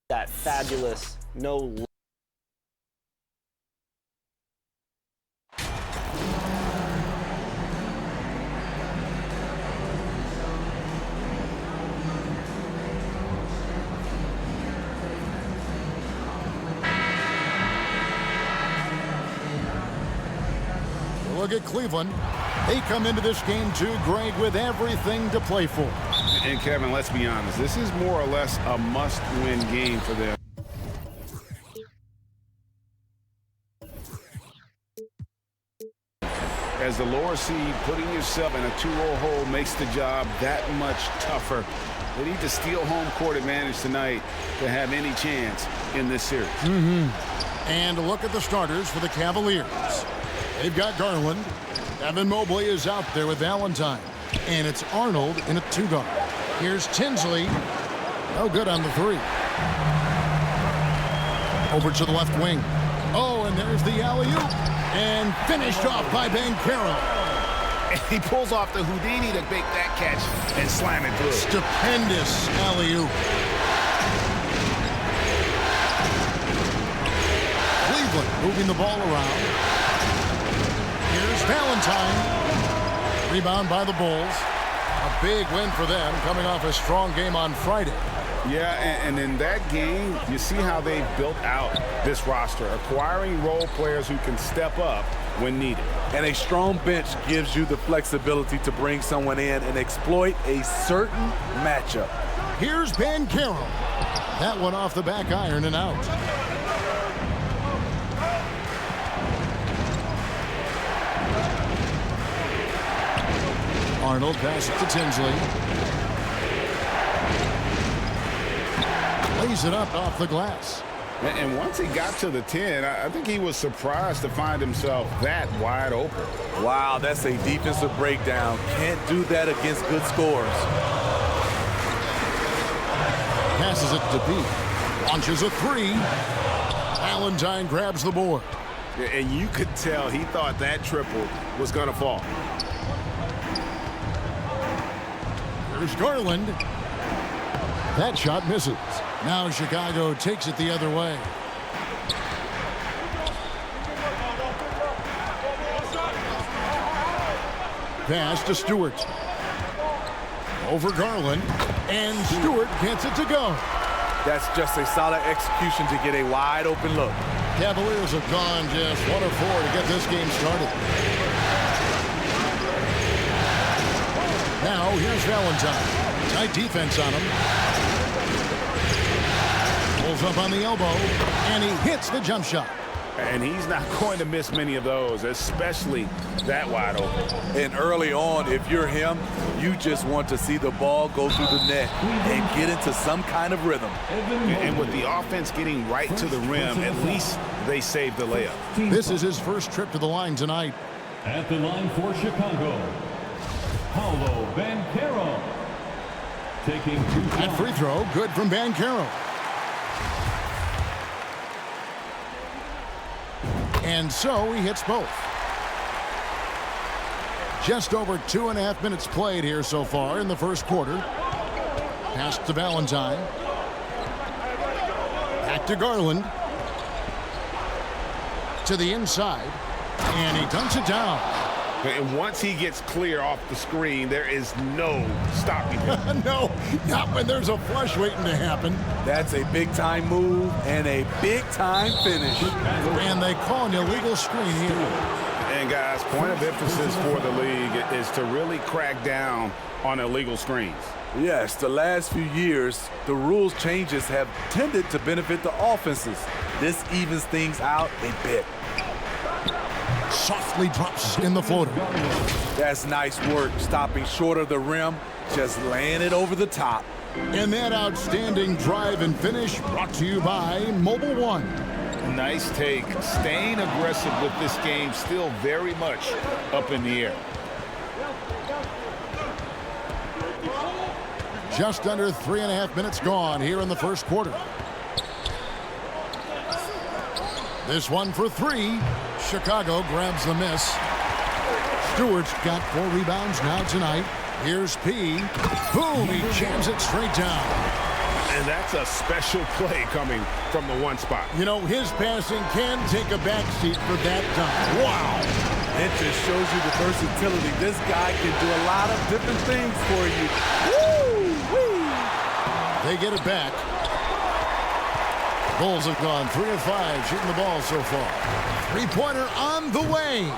That fabulous no. Look at Cleveland. They come into this game too, Greg, with everything to play for. And Kevin, let's be honest, this is more or less a must-win game for them. As the lower seed, putting yourself in a 2-0 hole makes the job that much tougher. They need to steal home court advantage tonight to have any chance in this series. And look at the starters for the Cavaliers. They've got Garland. Evan Mobley is out there with Valentine. And it's Arnold in a 2-guard. Here's Tinsley. No good on the 3. Over to the left wing. Oh, and there's the alley-oop. And finished off by Banchero. And he pulls off the Houdini to make that catch and slam it through. Stupendous alley-oop. Cleveland moving the ball around. Here's Valentine. Rebound by the Bulls. A big win for them, coming off a strong game on Friday. Yeah, and in that game, you see how they've built out this roster, acquiring role players who can step up when needed. And a strong bench gives you the flexibility to bring someone in and exploit a certain matchup. Here's Banchero. That one off the back iron and out. Arnold passes to Tinsley. Lays it up off the glass. And once he got to the 10, I think he was surprised to find himself that wide open. Wow, that's a defensive breakdown. Can't do that against good scores. Passes it to B. Launches a 3. Valentine grabs the board. And you could tell he thought that triple was going to fall. Here's Garland. That shot misses. Now Chicago takes it the other way. Pass to Stewart. Over Garland. And Stewart gets it to go. That's just a solid execution to get a wide open look. Cavaliers have gone just 1 of 4 to get this game started. Now here's Valentine. Tight defense on him. Pulls up on the elbow, and he hits the jump shot. And he's not going to miss many of those, especially that wide open. And early on, if you're him, you just want to see the ball go through the net and get into some kind of rhythm. And with the offense getting right to the rim, at least they saved the layup. This is his first trip to the line tonight. At the line for Chicago, Paolo Banchero. Taking 2 shots. That free throw, good from Banchero. And so he hits both. Just over 2.5 minutes played here so far in the first quarter. Pass to Valentine. Back to Garland. To the inside. And he dunks it down. And once he gets clear off the screen, there is no stopping him. No, not when there's a flush waiting to happen. That's a big-time move and a big-time finish. And they call an illegal screen here. And, guys, point of emphasis for the league is to really crack down on illegal screens. Yes, the last few years, the rules changes have tended to benefit the offenses. This evens things out a bit. Softly drops in the floater. That's nice work, stopping short of the rim, just laying it over the top. And that outstanding drive and finish brought to you by Mobile One. Nice take. Staying aggressive with this game, still very much up in the air. Just under 3.5 minutes gone here in the first quarter. This one for 3. Chicago grabs the miss. Stewart's got 4 rebounds now tonight. Here's P. Boom, he jams it straight down. And that's a special play coming from the one spot. You know, his passing can take a backseat for that time. Wow. It just shows you the versatility. This guy can do a lot of different things for you. Woo-wee. They get it back. Bulls have gone 3 of 5 shooting the ball so far. Three-pointer on the way.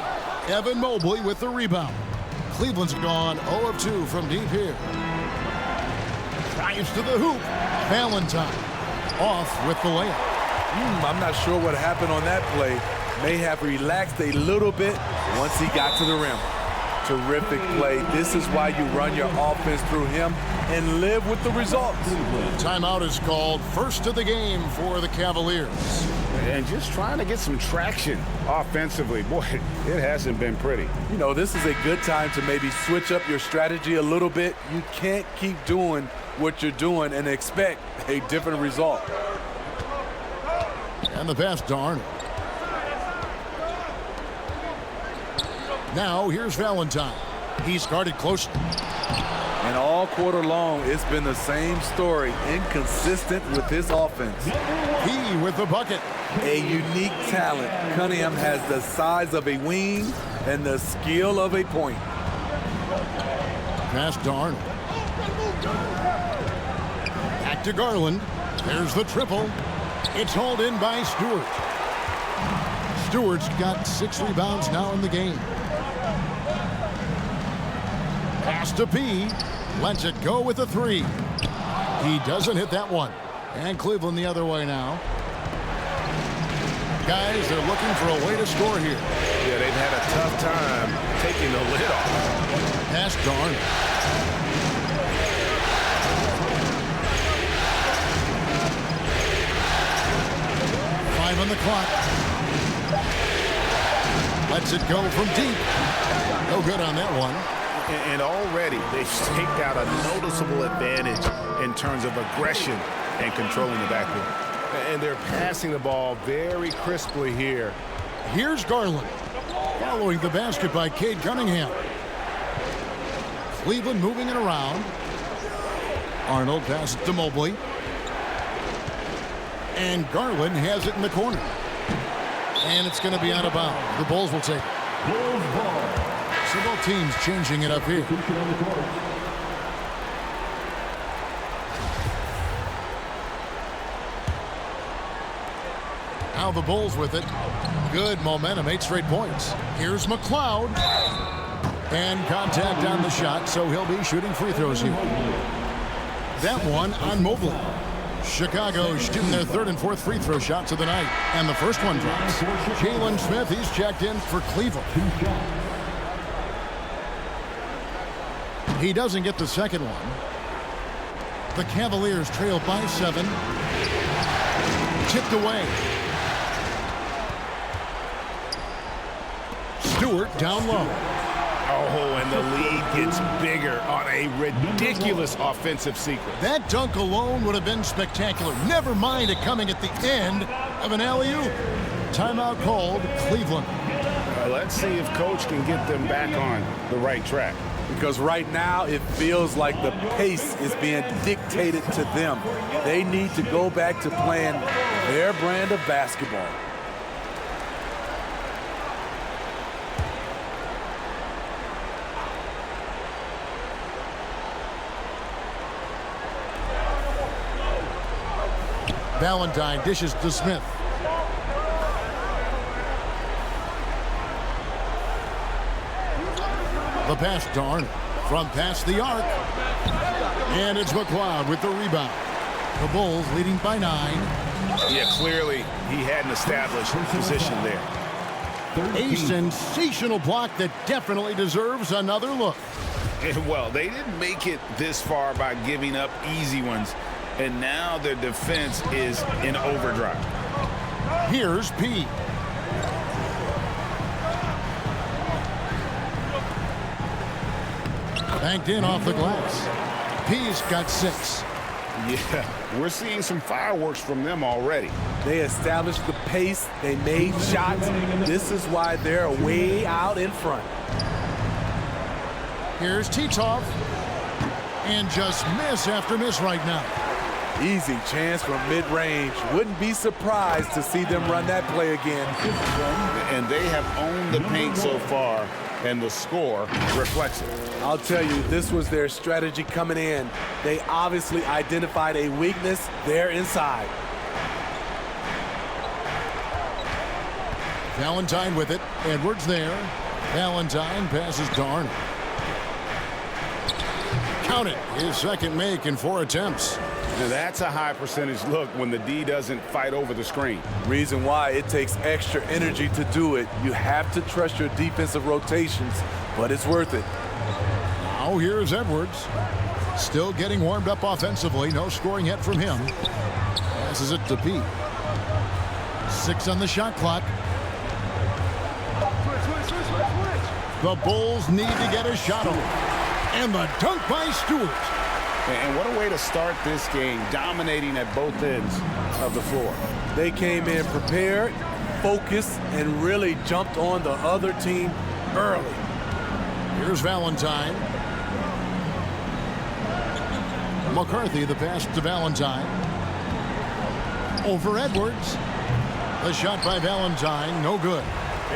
Evan Mobley with the rebound. Cleveland's gone 0 of 2 from deep here. Drives to the hoop. Valentine off with the layup. I'm not sure what happened on that play. May have relaxed a little bit once he got to the rim. Terrific play. This is why you run your offense through him and live with the results. Timeout is called. First of the game for the Cavaliers. And just trying to get some traction offensively. Boy, it hasn't been pretty. You know, this is a good time to maybe switch up your strategy a little bit. You can't keep doing what you're doing and expect a different result. And the pass to Arnold. Now here's Valentine. He's guarded closely. And all quarter long, it's been the same story. Inconsistent with his offense. He with the bucket. A unique talent. Cunningham has the size of a wing and the skill of a point. Pass to Arnold. Back to Garland. There's the triple. It's hauled in by Stewart. Stewart's got 6 rebounds now in the game. Pass to P. Lets it go with a 3. He doesn't hit that one. And Cleveland the other way now. Guys, they're looking for a way to score here. Yeah, they've had a tough time taking the lid off. Pass to Arnold. On the clock. Lets it go from deep. No good on that one. And already they've staked out a noticeable advantage in terms of aggression and controlling the backcourt. And they're passing the ball very crisply here. Here's Garland. Following the basket by Cade Cunningham. Cleveland moving it around. Arnold passes to Mobley. And Garland has it in the corner. And it's going to be out of bounds. The Bulls will take it. Bulls ball. So both teams changing it up here. Now the Bulls with it. Good momentum, 8 straight points. Here's McLeod. And contact on the shot, so he'll be shooting free throws here. That one on Mobley. Chicago shooting their 3rd and 4th free throw shots of the night. And the first one drops. Jalen Smith, he's checked in for Cleveland. He doesn't get the second one. The Cavaliers trail by 7. Tipped away. Stewart down low. Oh, and the lead gets bigger on a ridiculous offensive sequence. That dunk alone would have been spectacular. Never mind it coming at the end of an alley-oop. Timeout called, Cleveland. Let's see if Coach can get them back on the right track. Because right now it feels like the pace is being dictated to them. They need to go back to playing their brand of basketball. Valentine dishes to Smith. The pass to Arnold from past the arc. And it's McLeod with the rebound. The Bulls leading by 9. Yeah, clearly he hadn't established position there. A sensational block that definitely deserves another look. And well, they didn't make it this far by giving up easy ones. And now their defense is in overdrive. Here's P. Banked in off the glass. P's got 6. Yeah, we're seeing some fireworks from them already. They established the pace. They made shots. This is why they're way out in front. Here's Titov. And just miss after miss right now. Easy chance from mid-range. Wouldn't be surprised to see them run that play again. And they have owned the paint so far, and the score reflects it. I'll tell you, this was their strategy coming in. They obviously identified a weakness there inside. Valentine with it. Edwards there. Valentine passes to Arnold. Count it. His second make in 4 attempts. Now that's a high percentage look when the D doesn't fight over the screen. Reason why it takes extra energy to do it. You have to trust your defensive rotations, but it's worth it. Now here's Edwards. Still getting warmed up offensively. No scoring yet from him. Passes it to Pete. 6 on the shot clock. The Bulls need to get a shot on. And the dunk by Stewart. And what a way to start this game, dominating at both ends of the floor. They came in prepared, focused, and really jumped on the other team early. Here's Valentine. McCarthy, the pass to Valentine. Over Edwards. The shot by Valentine, no good.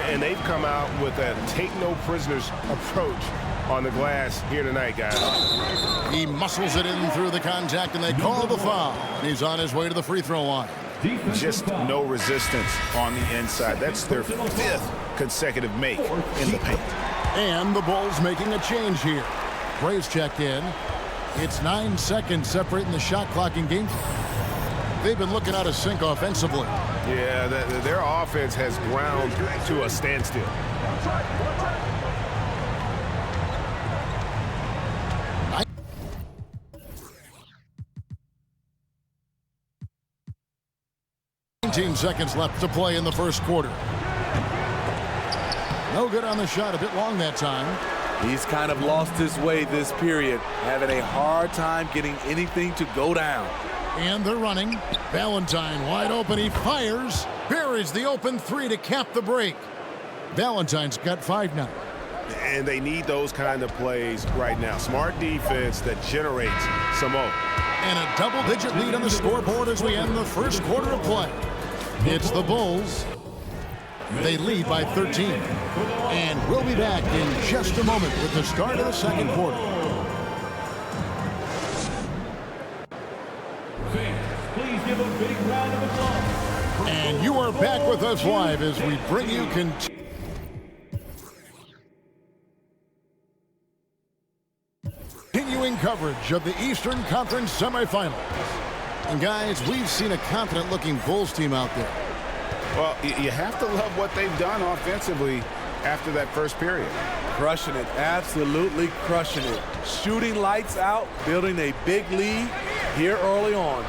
And they've come out with a take-no-prisoners approach on the glass here tonight, guys. He muscles it in through the contact, and they call the foul. And he's on his way to the free throw line. Just no resistance on the inside. That's their 5th consecutive make in the paint. And the Bulls making a change here. Bray's checked in. It's 9 seconds separating the shot clock and game. They've been looking out of sync offensively. Yeah, their offense has ground to a standstill. 19 seconds left to play in the first quarter. No good on the shot, a bit long that time. He's kind of lost his way this period, having a hard time getting anything to go down. And they're running. Valentine wide open, he fires. Buries the open 3 to cap the break. Valentine's got 5 now. And they need those kind of plays right now. Smart defense that generates some more. And a double-digit lead on the scoreboard as we end the first quarter of play. It's the Bulls. They lead by 13. And we'll be back in just a moment with the start of the second quarter. Please give a big round of applause. And you are back with us live as we bring you continuing coverage of the Eastern Conference semifinals. And guys, we've seen a confident-looking Bulls team out there. Well, you have to love what they've done offensively after that first period. Crushing it, absolutely crushing it. Shooting lights out, building a big lead here early on.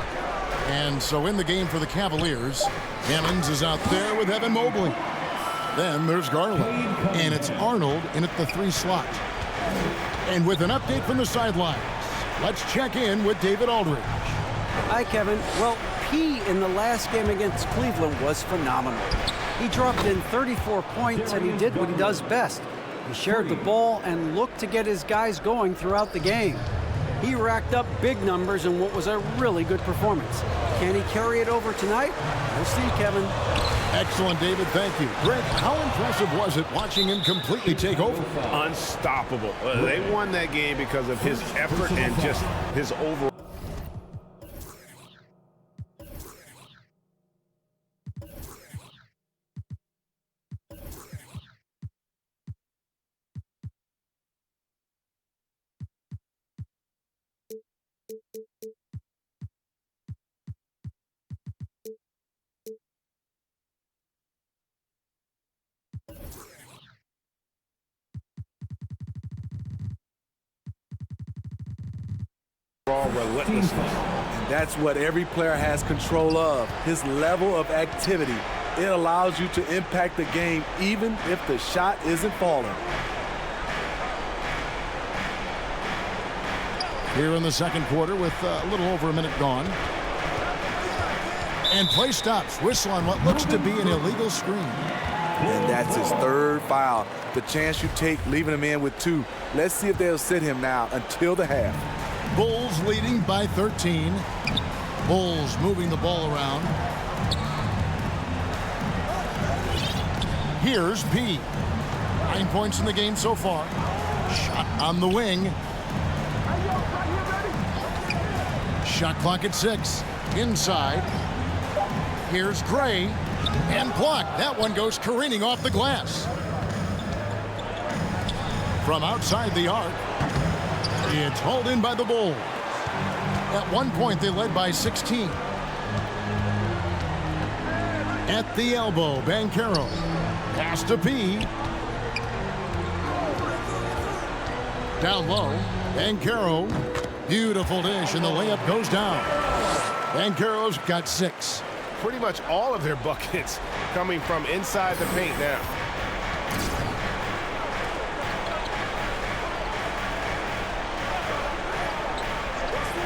And so in the game for the Cavaliers, Hammonds is out there with Evan Mobley. Then there's Garland, and it's Arnold in at the 3 slot. And with an update from the sidelines, let's check in with David Aldridge. Hi, Kevin. Well, P in the last game against Cleveland was phenomenal. He dropped in 34 points, and he did what he does best. He shared the ball and looked to get his guys going throughout the game. He racked up big numbers in what was a really good performance. Can he carry it over tonight? We'll see, Kevin. Excellent, David. Thank you. Greg, how impressive was it watching him completely take over? Unstoppable. They won that game because of his effort and just his overall. Relentlessly. And that's what every player has control of, his level of activity. It allows you to impact the game even if the shot isn't falling. Here in the second quarter with a little over a minute gone. And play stops. Whistle on what looks to be an illegal screen. And that's his 3rd foul. The chance you take leaving him in with 2. Let's see if they'll sit him now until the half. Bulls leading by 13. Bulls moving the ball around. Here's P. 9 points in the game so far. Shot on the wing. Shot clock at 6. Inside. Here's Gray. And blocked. That one goes careening off the glass. From outside the arc. It's hauled in by the Bulls. At one point, they led by 16. At the elbow, Banchero. Pass to P. Down low, Banchero. Beautiful dish, and the layup goes down. Banchero's got 6. Pretty much all of their buckets coming from inside the paint now.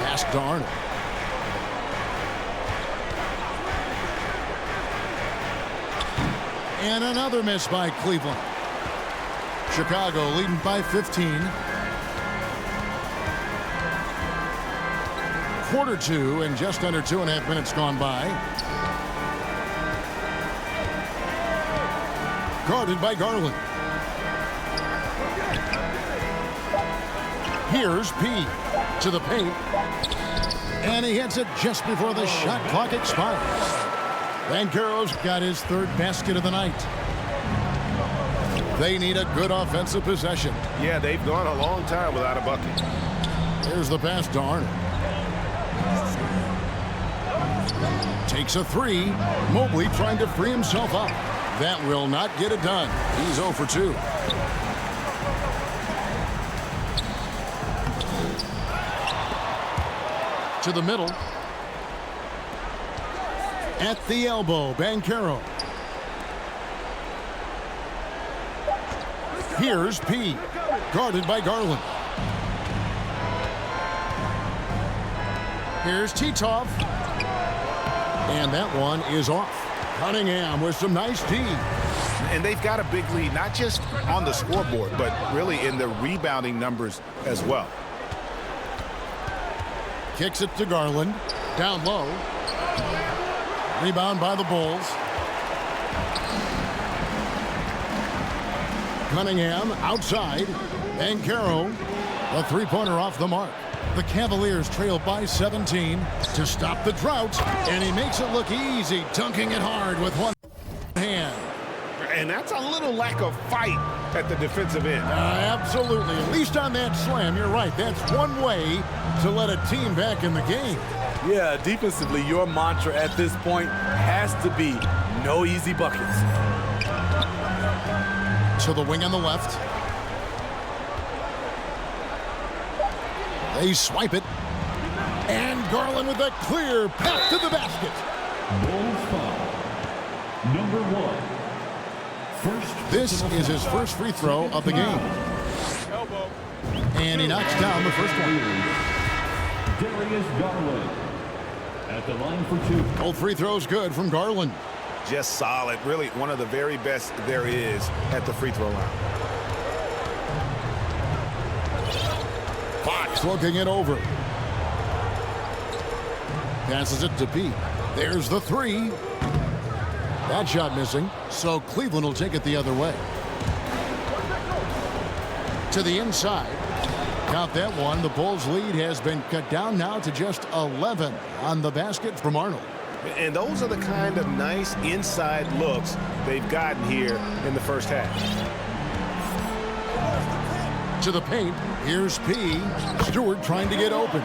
Pass to Arnold. And another miss by Cleveland. Chicago leading by 15. Quarter 2 and just under 2.5 minutes gone by. Guarded by Garland. Here's P to the paint. And he hits it just before the shot clock expires. Banchero's got his 3rd basket of the night. They need a good offensive possession. Yeah, they've gone a long time without a bucket. Here's the pass to Arnold. Takes a 3. Mobley trying to free himself up. That will not get it done. He's 0 for 2. To the middle. At the elbow, Banchero. Here's P. Guarded by Garland. Here's Titov. And that one is off. Cunningham with some nice D. And they've got a big lead, not just on the scoreboard, but really in the rebounding numbers as well. Kicks it to Garland. Down low. Rebound by the Bulls. Cunningham outside. Banchero. A 3-pointer off the mark. The Cavaliers trail by 17 to stop the drought. And he makes it look easy, dunking it hard with one hand. And that's a little lack of fight at the defensive end. Absolutely. At least on that slam, you're right. That's one way to let a team back in the game. Yeah, defensively, your mantra at this point has to be no easy buckets. To the wing on the left. They swipe it. And Garland with a clear path to the basket. Bulls foul. Number 1. This is his first free throw of the game. And he knocks down the first one. Darius Garland at the line for 2. Both free throws good from Garland. Just solid. Really one of the very best there is at the free throw line. Fox looking it over. Passes it to P. There's the 3. That shot missing, so Cleveland will take it the other way. To the inside. Count that one. The Bulls' lead has been cut down now to just 11 on the basket from Arnold. And those are the kind of nice inside looks they've gotten here in the first half. To the paint. Here's P. Stewart trying to get open.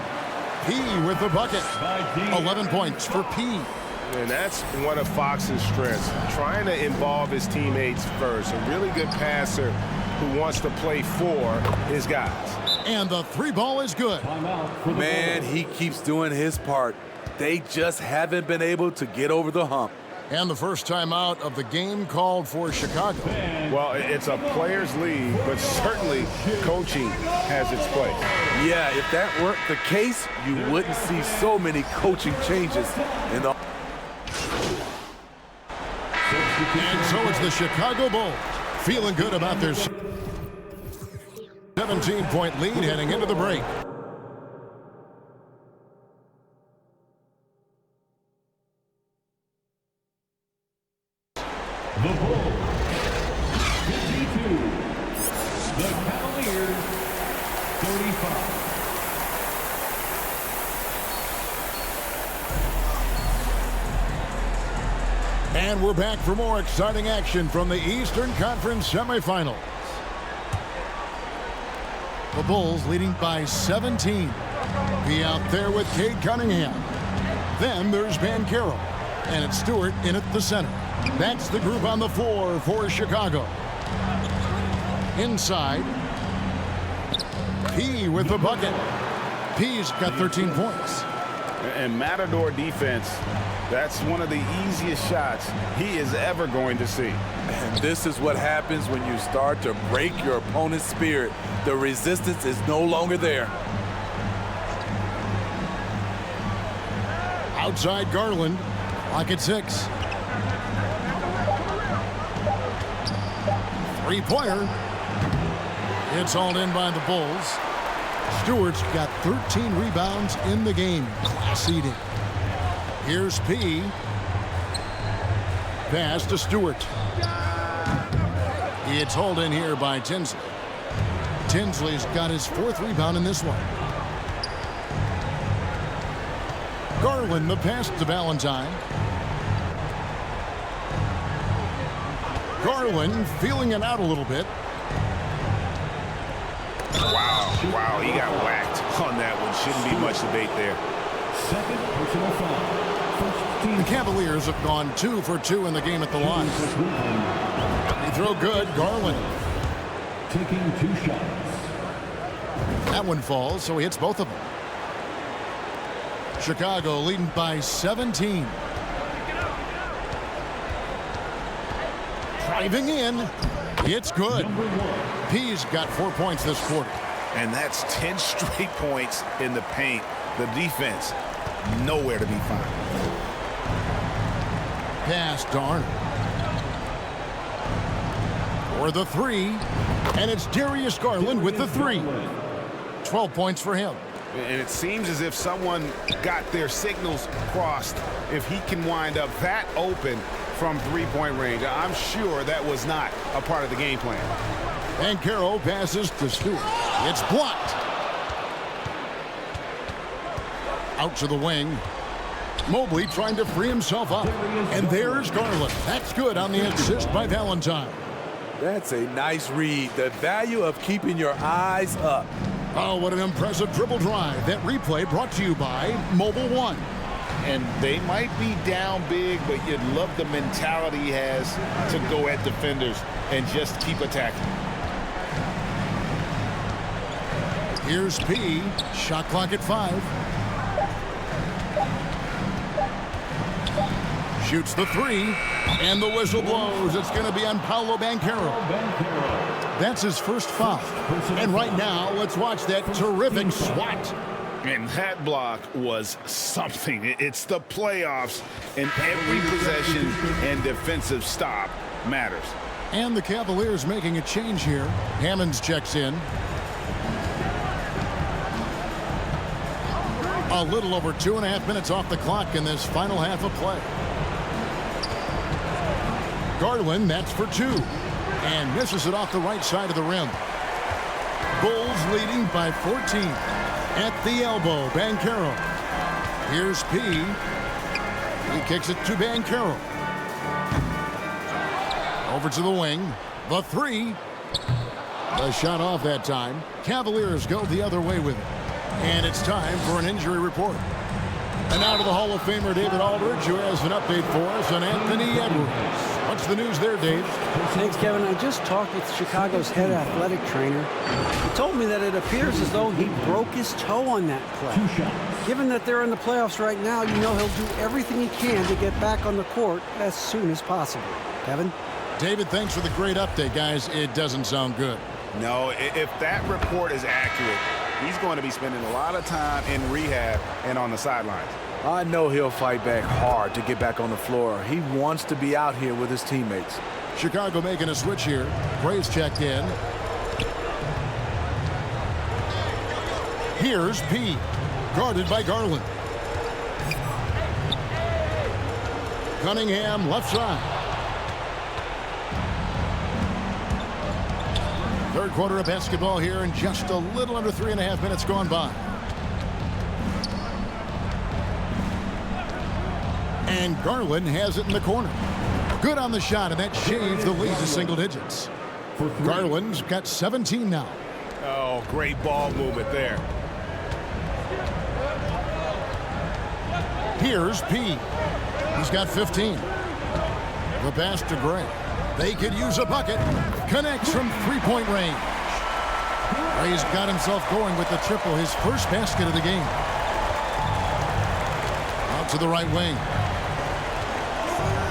P with the bucket. 11 points for P. And that's one of Fox's strengths, trying to involve his teammates first. A really good passer who wants to play for his guys. And the 3 ball is good. Man, he keeps doing his part. They just haven't been able to get over the hump. And the first timeout of the game called for Chicago. Well, it's a players' league, but certainly coaching has its place. Yeah, if that weren't the case, you wouldn't see so many coaching changes in the... And so it's the Chicago Bulls feeling good about their 17-point lead heading into the break. 35. And we're back for more exciting action from the Eastern Conference semifinals. The Bulls leading by 17. Be out there with Cade Cunningham. Then there's Banchero. And it's Stewart in at the center. That's the group on the floor for Chicago. Inside, P with the bucket. P's got 13 points. And Matador defense, that's one of the easiest shots he is ever going to see. And this is what happens when you start to break your opponent's spirit. The resistance is no longer there. Outside Garland, clock at 6. Three-pointer. It's hauled in by the Bulls. Stewart's got 13 rebounds in the game. Class eating. Here's P. Pass to Stewart. It's hauled in here by Tinsley. Tinsley's got his 4th rebound in this one. Garland the pass to Valentine. Garland feeling it out a little bit. Wow, he got whacked on that one. Shouldn't be much debate there. Second personal foul. First team. The Cavaliers have gone 2 for 2 in the game at the line. They throw good. Garland. Taking 2 shots. That one falls, so he hits both of them. Chicago leading by 17. Driving in. It's good. P's got 4 points this quarter. And that's 10 straight points in the paint. The defense, nowhere to be found. Pass to Arnold. For the 3. And it's Darius Garland with the 3. 12 points for him. And it seems as if someone got their signals crossed. If he can wind up that open from three-point range, I'm sure that was not a part of the game plan. Banchero passes to Stewart. It's blocked. Out to the wing. Mobley trying to free himself up. And there's Garland. That's good on the assist by Valentine. That's a nice read. The value of keeping your eyes up. Oh, what an impressive dribble drive. That replay brought to you by Mobile One. And they might be down big, but you'd love the mentality he has to go at defenders and just keep attacking. Here's P. Shot clock at 5. Shoots the 3. And the whistle blows. It's going to be on Paolo Banchero. That's his first foul. And right now, let's watch that terrific swat. And that block was something. It's the playoffs, and every possession and defensive stop matters. And the Cavaliers making a change here. Hammonds checks in. A little over 2.5 minutes off the clock in this final half of play. Garland, that's for 2. And misses it off the right side of the rim. Bulls leading by 14. At the elbow, Banchero. Here's P. He kicks it to Banchero. Over to the wing. The 3. The shot off that time. Cavaliers go the other way with it. And it's time for an injury report. And now to the Hall of Famer David Aldridge, who has an update for us on Anthony Edwards. What's the news there, Dave? Thanks, Kevin. I just talked with Chicago's head athletic trainer. He told me that it appears as though he broke his toe on that play. Given that they're in the playoffs right now, you know he'll do everything he can to get back on the court as soon as possible. Kevin? David, thanks for the great update, guys. It doesn't sound good. No, if that report is accurate, he's going to be spending a lot of time in rehab and on the sidelines. I know he'll fight back hard to get back on the floor. He wants to be out here with his teammates. Chicago making a switch here. Gray's checked in. Here's P. Guarded by Garland. Cunningham left side. Third quarter of basketball here, and just a little under 3.5 minutes gone by. And Garland has it in the corner. Good on the shot, and that shaves the lead to single digits. Garland's got 17 now. Oh, great ball movement there. Here's P. He's got 15. The pass to Gray. They could use a bucket. Connects from three-point range. Gray's got himself going with the triple, his first basket of the game. Out to the right wing.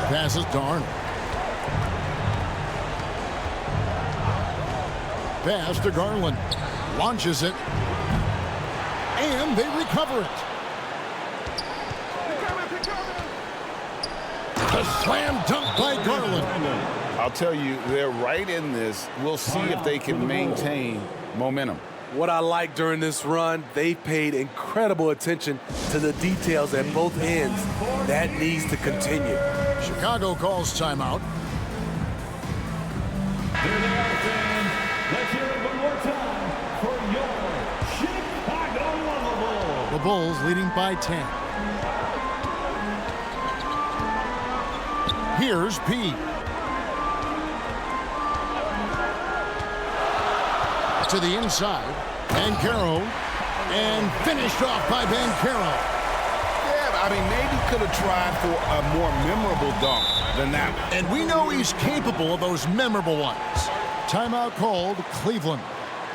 Passes to Arnold. Pass to Garland. Launches it. And they recover it. A slam dunk by Garland. I'll tell you, they're right in this. We'll see if they can maintain momentum. What I like during this run, they paid incredible attention to the details at both ends. That needs to continue. Chicago calls timeout. Here they are, fans. Let's hear it one more time for your Chicago Bulls. The Bulls leading by 10. Here's P. To the inside. Banchero. And finished off by Banchero. Yeah, I mean, maybe could have tried for a more memorable dunk than that one. And we know he's capable of those memorable ones. Timeout called Cleveland.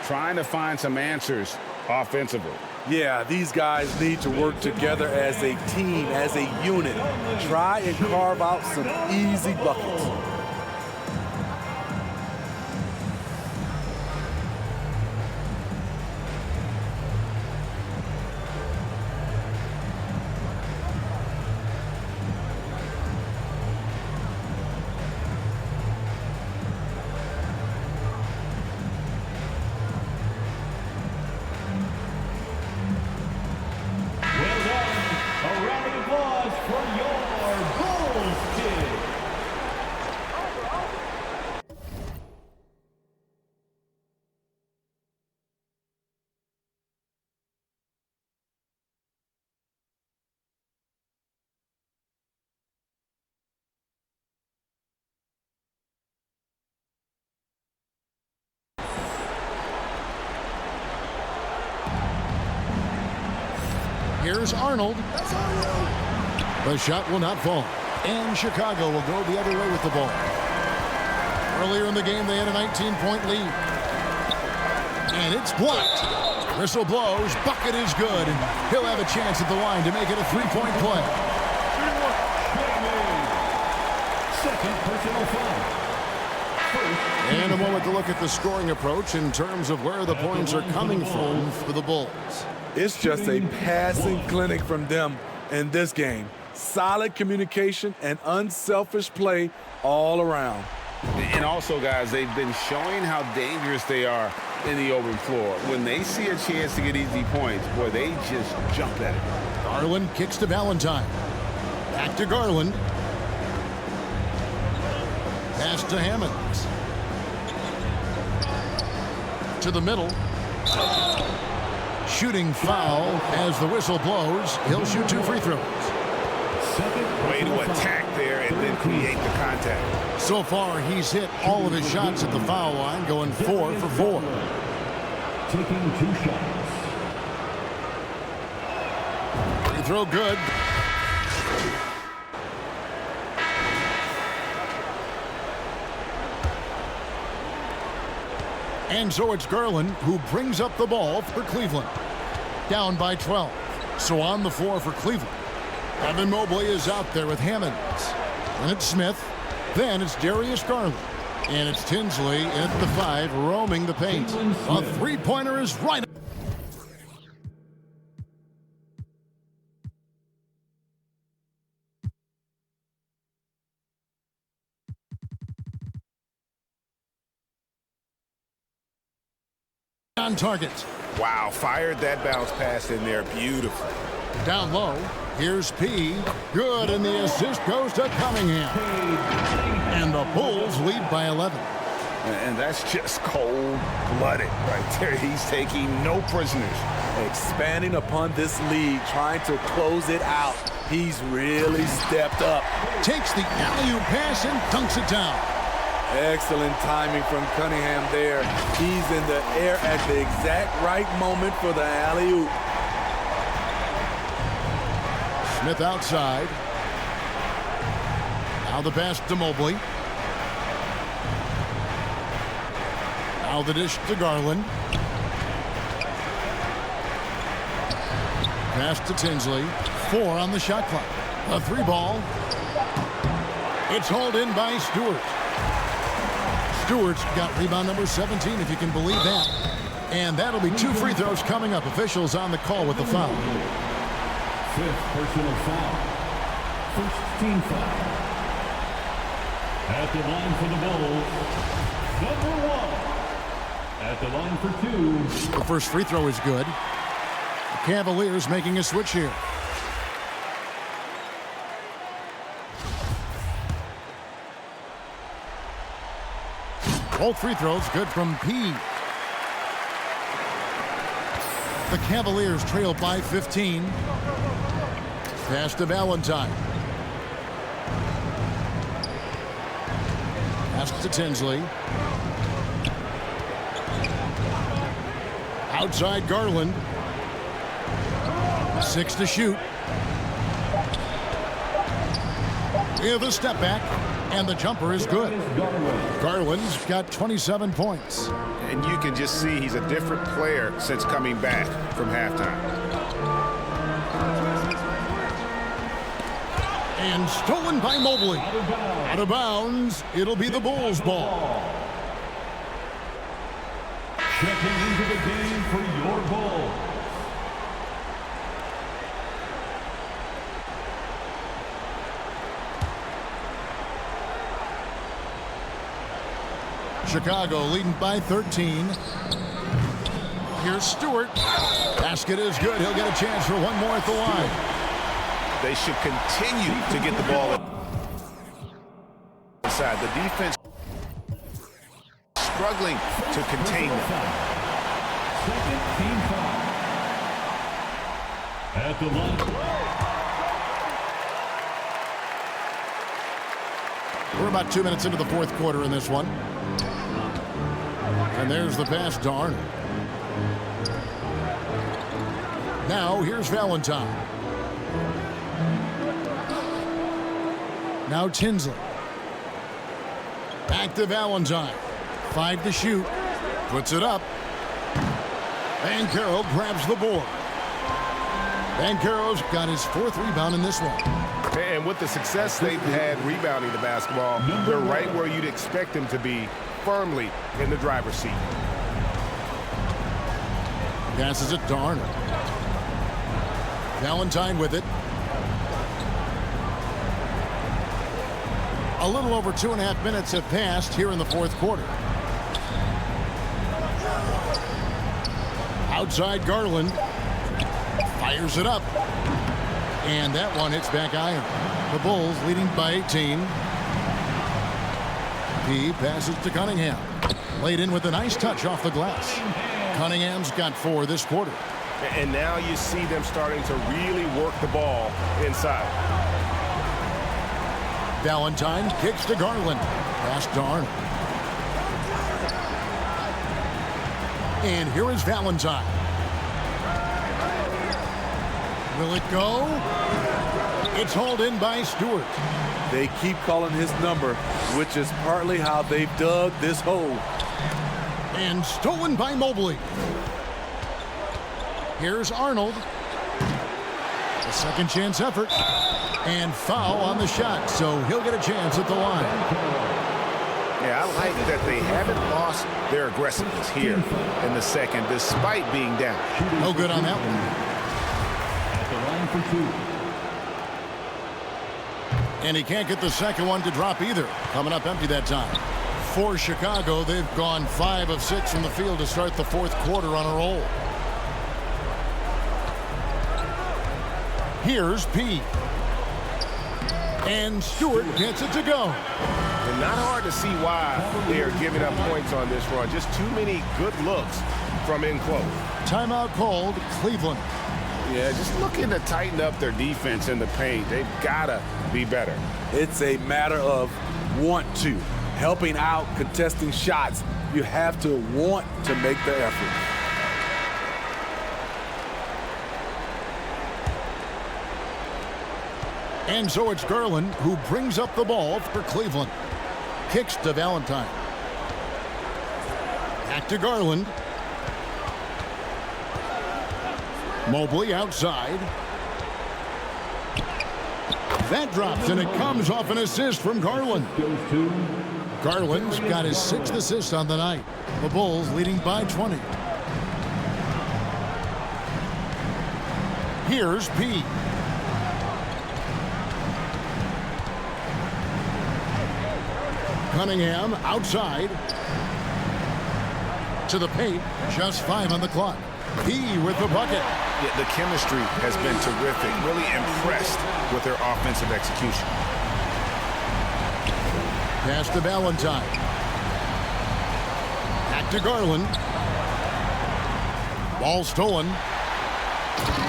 Trying to find some answers offensively. Yeah, these guys need to work together as a team, as a unit. Try and carve out some easy buckets. Here's Arnold. The shot will not fall. And Chicago will go the other way with the ball. Earlier in the game, they had a 19-point lead. And it's blocked. Whistle blows. Bucket is good. And he'll have a chance at the line to make it a three-point play. Second personal foul. And a moment to look at the scoring approach in terms of where the points are coming from for the Bulls. It's just a passing clinic from them in this game. Solid communication and unselfish play all around. And also, guys, they've been showing how dangerous they are in the open floor. When they see a chance to get easy points, boy, they just jump at it. Garland kicks to Valentine. Back to Garland. Pass to Hammonds. To the middle. Shooting foul as the whistle blows. He'll shoot 2 free throws. Way to attack there and then create the contact. So far, he's hit all of his shots at the foul line, going 4 for 4. Taking 2 shots. Free throw good. And so it's Garland who brings up the ball for Cleveland. Down by 12. So on the floor for Cleveland. Evan Mobley is out there with Hammonds. Then it's Smith. Then it's Darius Garland. And it's Tinsley at the 5, roaming the paint. A three-pointer is right. On target. Wow, fired that bounce pass in there beautifully. Down low, here's P. Good, and the assist goes to Cunningham. And the Bulls lead by 11. And that's just cold-blooded right there. He's taking no prisoners. Expanding upon this lead, trying to close it out. He's really stepped up. Takes the alley-oop pass and dunks it down. Excellent timing from Cunningham there. He's in the air at the exact right moment for the alley-oop. Smith outside. Now the pass to Mobley. Now the dish to Garland. Pass to Tinsley. 4 on the shot clock. A 3 ball. It's hauled in by Stewart. Stewart's got rebound number 17, if you can believe that. And that'll be 2 free throws coming up. Officials on the call with the foul. 5th personal foul. First team foul. At the line for the Bulls, number 1. At the line for 2. The first free throw is good. The Cavaliers making a switch here. Both free throws good from P. The Cavaliers trail by 15. Pass to Valentine. Pass to Tinsley. Outside Garland. 6 to shoot. With a step back, and the jumper is good. Garland's got 27 points. And you can just see he's a different player since coming back from halftime. And stolen by Mobley. Out of bounds. It'll be the Bulls' ball. Checking into the game for your Bulls, Chicago leading by 13. Here's Stewart. Basket is good. He'll get a chance for one more at the line. They should continue to get the ball inside. The defense struggling to contain them. second team foul. At the line. We're about 2 minutes into the fourth quarter in this one. And there's the pass to Arnold. Now here's Valentine. Now Tinsley. Back to Valentine. 5 to shoot. Puts it up. Banchero grabs the board. Banchero's got his 4th rebound in this one. And with the success they've had rebounding the basketball, they're right where you'd expect them to be, firmly in the driver's seat. Passes it to Arnold. Valentine with it. A little over 2.5 minutes have passed here in the fourth quarter. Outside Garland. Fires it up. And that one hits back iron. The Bulls leading by 18. He passes to Cunningham. Laid in with a nice touch off the glass. Cunningham's got 4 this quarter. And now you see them starting to really work the ball inside. Valentine kicks to Garland. Pass to Arnold. And here is Valentine. Will it go? It's hauled in by Stewart. They keep calling his number, which is partly how they've dug this hole. And stolen by Mobley. Here's Arnold. A second chance effort. And foul on the shot, so he'll get a chance at the line. Yeah, I like that they haven't lost their aggressiveness here in the second, despite being down. No good on that one. At the line for 2. And he can't get the second one to drop either. Coming up empty that time. For Chicago, they've gone 5 of 6 from the field to start the fourth quarter on a roll. Here's P. And Stewart gets it to go. And not hard to see why they are giving up points on this run. Just too many good looks from in close. Timeout called, Cleveland. Yeah, just looking to tighten up their defense in the paint. They've got to be better. It's a matter of want to. Helping out, contesting shots. You have to want to make the effort. And so it's Garland who brings up the ball for Cleveland. Kicks to Valentine. Back to Garland. Mobley outside. That drops, and it comes off an assist from Garland. Garland's got his 6th assist on the night. The Bulls leading by 20. Here's P. Cunningham outside. To the paint. Just 5 on the clock. P with the bucket. Yeah, the chemistry has been terrific. Really impressed with their offensive execution. Pass to Valentine. Back to Garland. Ball stolen.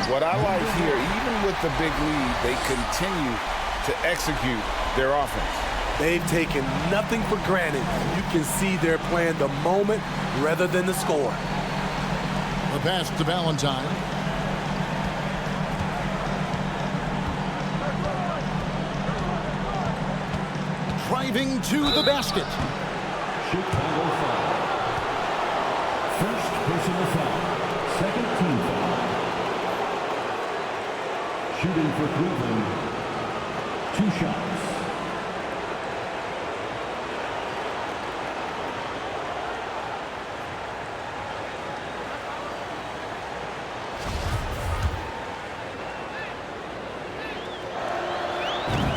What I like here, even with the big lead, they continue to execute their offense. They've taken nothing for granted. You can see they're playing the moment rather than the score. The pass to Valentine. Driving to the basket. Chicago foul. First personal foul. Second team foul. Shooting for Cleveland. 2 shots.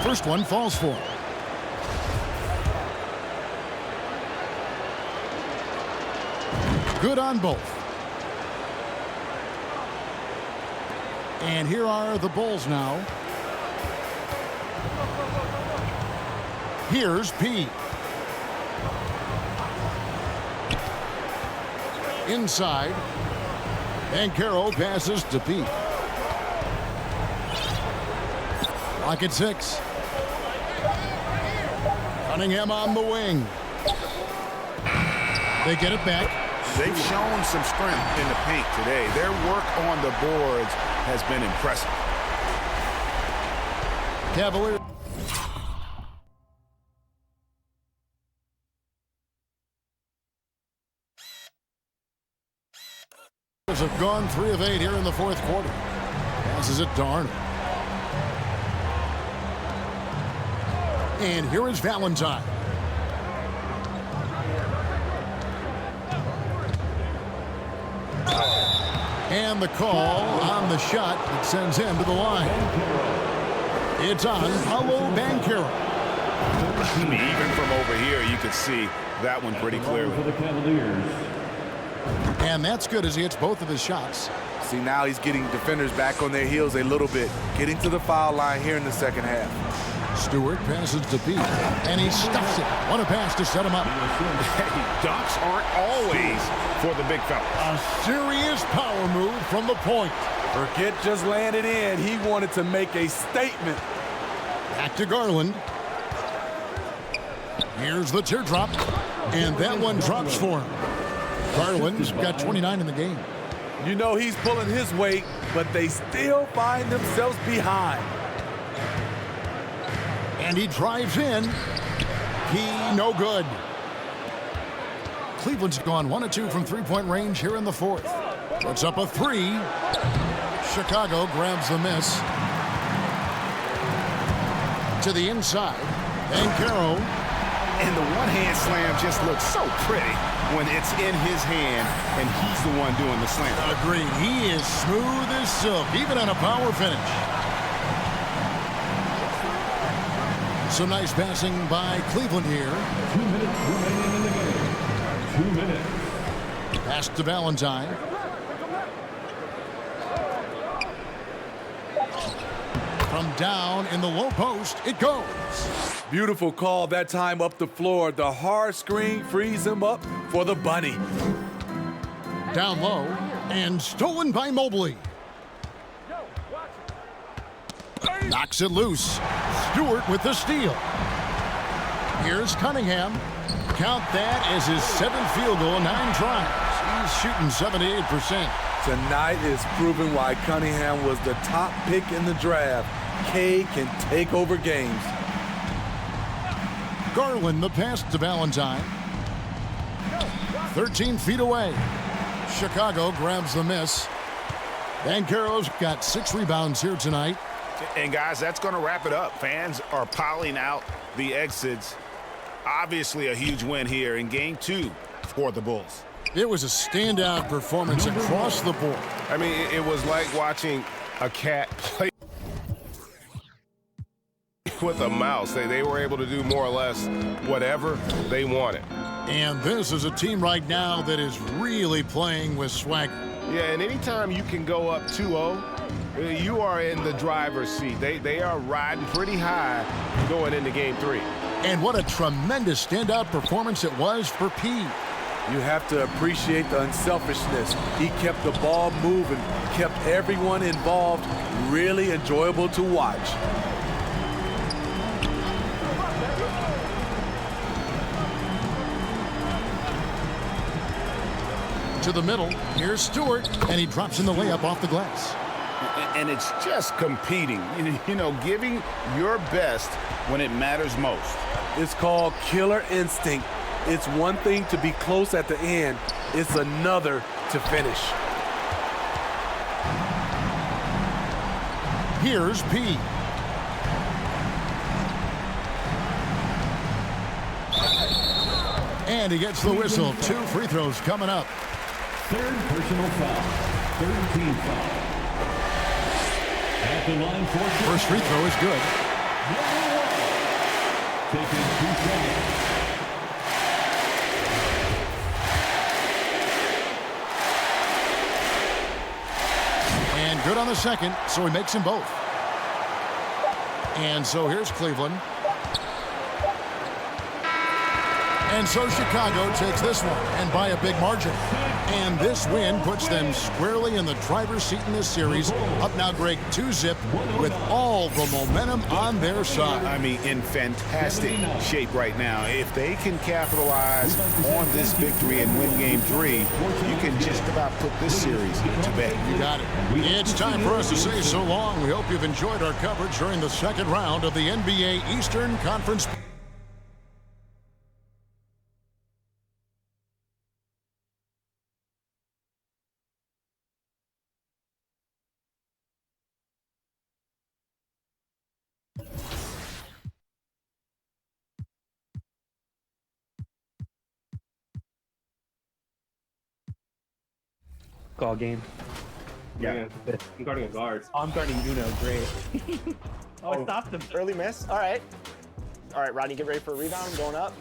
First one falls for him. Good on both. And here are the Bulls now. Here's P. Inside. And Carroll passes to P. Lock at 6. Cunningham on the wing. They get it back. They've shown some strength in the paint today. Their work on the boards has been impressive. Cavaliers have gone 3 of 8 here in the 4th quarter. Passes it to Arnold. And here is Valentine. And the call on the shot that sends him to the line. It's on Paolo Banchero. Even from over here, you could see that one pretty clearly. For the Cavaliers. And that's good as he hits both of his shots. See, now he's getting defenders back on their heels a little bit. Getting to the foul line here in the second half. Stewart passes to Pete, and he stuffs it. What a pass to set him up. Hey, dunks aren't always for the big fella. A serious power move from the point. Burkett just landed in. He wanted to make a statement. Back to Garland. Here's the teardrop, and that one drops for him. Garland's got 29 in the game. You know he's pulling his weight, but they still find themselves behind. And he drives in. He no good. Cleveland's gone 1 of 2 from 3-point range here in the 4th. Puts up a 3. Chicago grabs the miss. To the inside. Banchero. And the one-hand slam just looks so pretty when it's in his hand and he's the one doing the slam. Agreed. He is smooth as silk, even on a power finish. Some nice passing by Cleveland here. 2 minutes remaining in the game. 2 minutes. Pass to Valentine. From down in the low post, it goes. Beautiful call that time up the floor. The hard screen frees him up for the bunny. Down low and stolen by Mobley. Knocks it loose. Stewart with the steal. Here's Cunningham. Count that as his 7th field goal in 9 tries. He's shooting 78%. Tonight is proving why Cunningham was the top pick in the draft. K can take over games. Garland the pass to Valentine. 13 feet away. Chicago grabs the miss. Banchero's got 6 rebounds here tonight. And guys, that's going to wrap it up. Fans are piling out the exits. Obviously a huge win here in game 2 for the Bulls. It was a standout performance across the board. I mean, it was like watching a cat play with a mouse. They were able to do more or less whatever they wanted. And this is a team right now that is really playing with swagger. Yeah, and anytime you can go up 2-0, you are in the driver's seat. They are riding pretty high going into game 3. And what a tremendous standout performance it was for P. You have to appreciate the unselfishness. He kept the ball moving, kept everyone involved, really enjoyable to watch. To the middle, here's Stewart, and he drops in the layup off the glass. And it's just competing, you know, giving your best when it matters most. It's called killer instinct. It's one thing to be close at the end. It's another to finish. Here's P. And he gets the whistle. 2 free throws coming up. 3rd personal foul. 3rd team foul. At the line for First free throw is good. taking 2 seconds. And good on the second, so he makes them both. And so here's Cleveland. And so Chicago takes this one, and by a big margin. And this win puts them squarely in the driver's seat in this series. Up now, Greg, 2-zip with all the momentum on their side. I mean, in fantastic shape right now. If they can capitalize on this victory and win game 3, you can just about put this series to bed. You got it. It's time for us to say so long. We hope you've enjoyed our coverage during the second round of the NBA Eastern Conference. Call game. Yeah. I'm guarding a guard. I'm guarding Uno. Great. I stopped him. Early miss. All right. All right, Rodney, get ready for a rebound. I'm going up.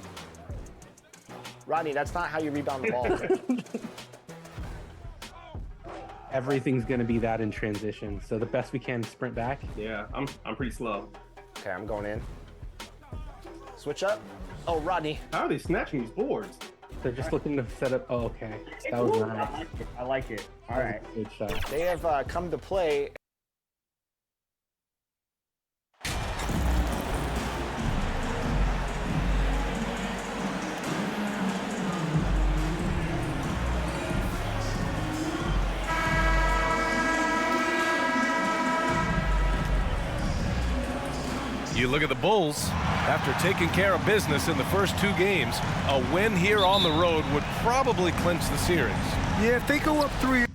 Rodney, that's not how you rebound the ball. Everything's gonna be that in transition. So the best we can sprint back. Yeah, I'm pretty slow. Okay, I'm going in. Switch up. Oh, Rodney. How are they snatching these boards? They're just looking to set up. Oh, okay. That was nice. I like it. All right. Good shot. They have come to play. You look at the Bulls, after taking care of business in the first 2 games, a win here on the road would probably clinch the series. Yeah, if they go up 3.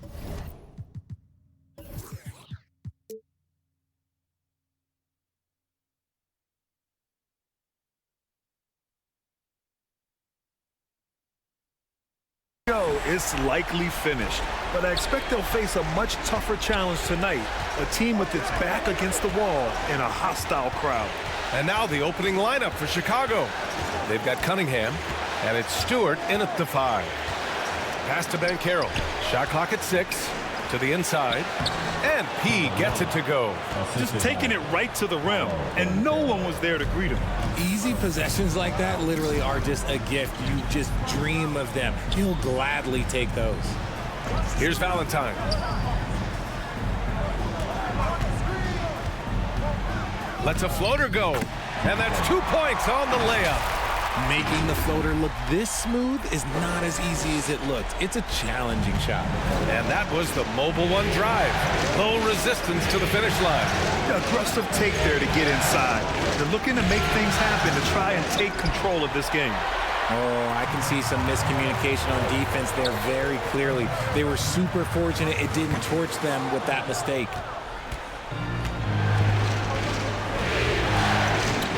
It's likely finished, but I expect they'll face a much tougher challenge tonight, a team with its back against the wall and a hostile crowd. And now the opening lineup for Chicago. They've got Cunningham, and it's Stewart in at the 5. Pass to Banchero. Shot clock at 6. To the inside. And P gets it to go. Just taking it right to the rim, and no one was there to greet him. Easy possessions like that literally are just a gift. You just dream of them. He'll gladly take those. Here's Valentine. Lets a floater go. And that's 2 points on the layup. Making the floater look this smooth is not as easy as it looked. It's a challenging shot. And that was the Mobile One drive. Low resistance to the finish line. Aggressive take there to get inside. They're looking to make things happen to try and take control of this game. Oh, I can see some miscommunication on defense there very clearly. They were super fortunate it didn't torch them with that mistake.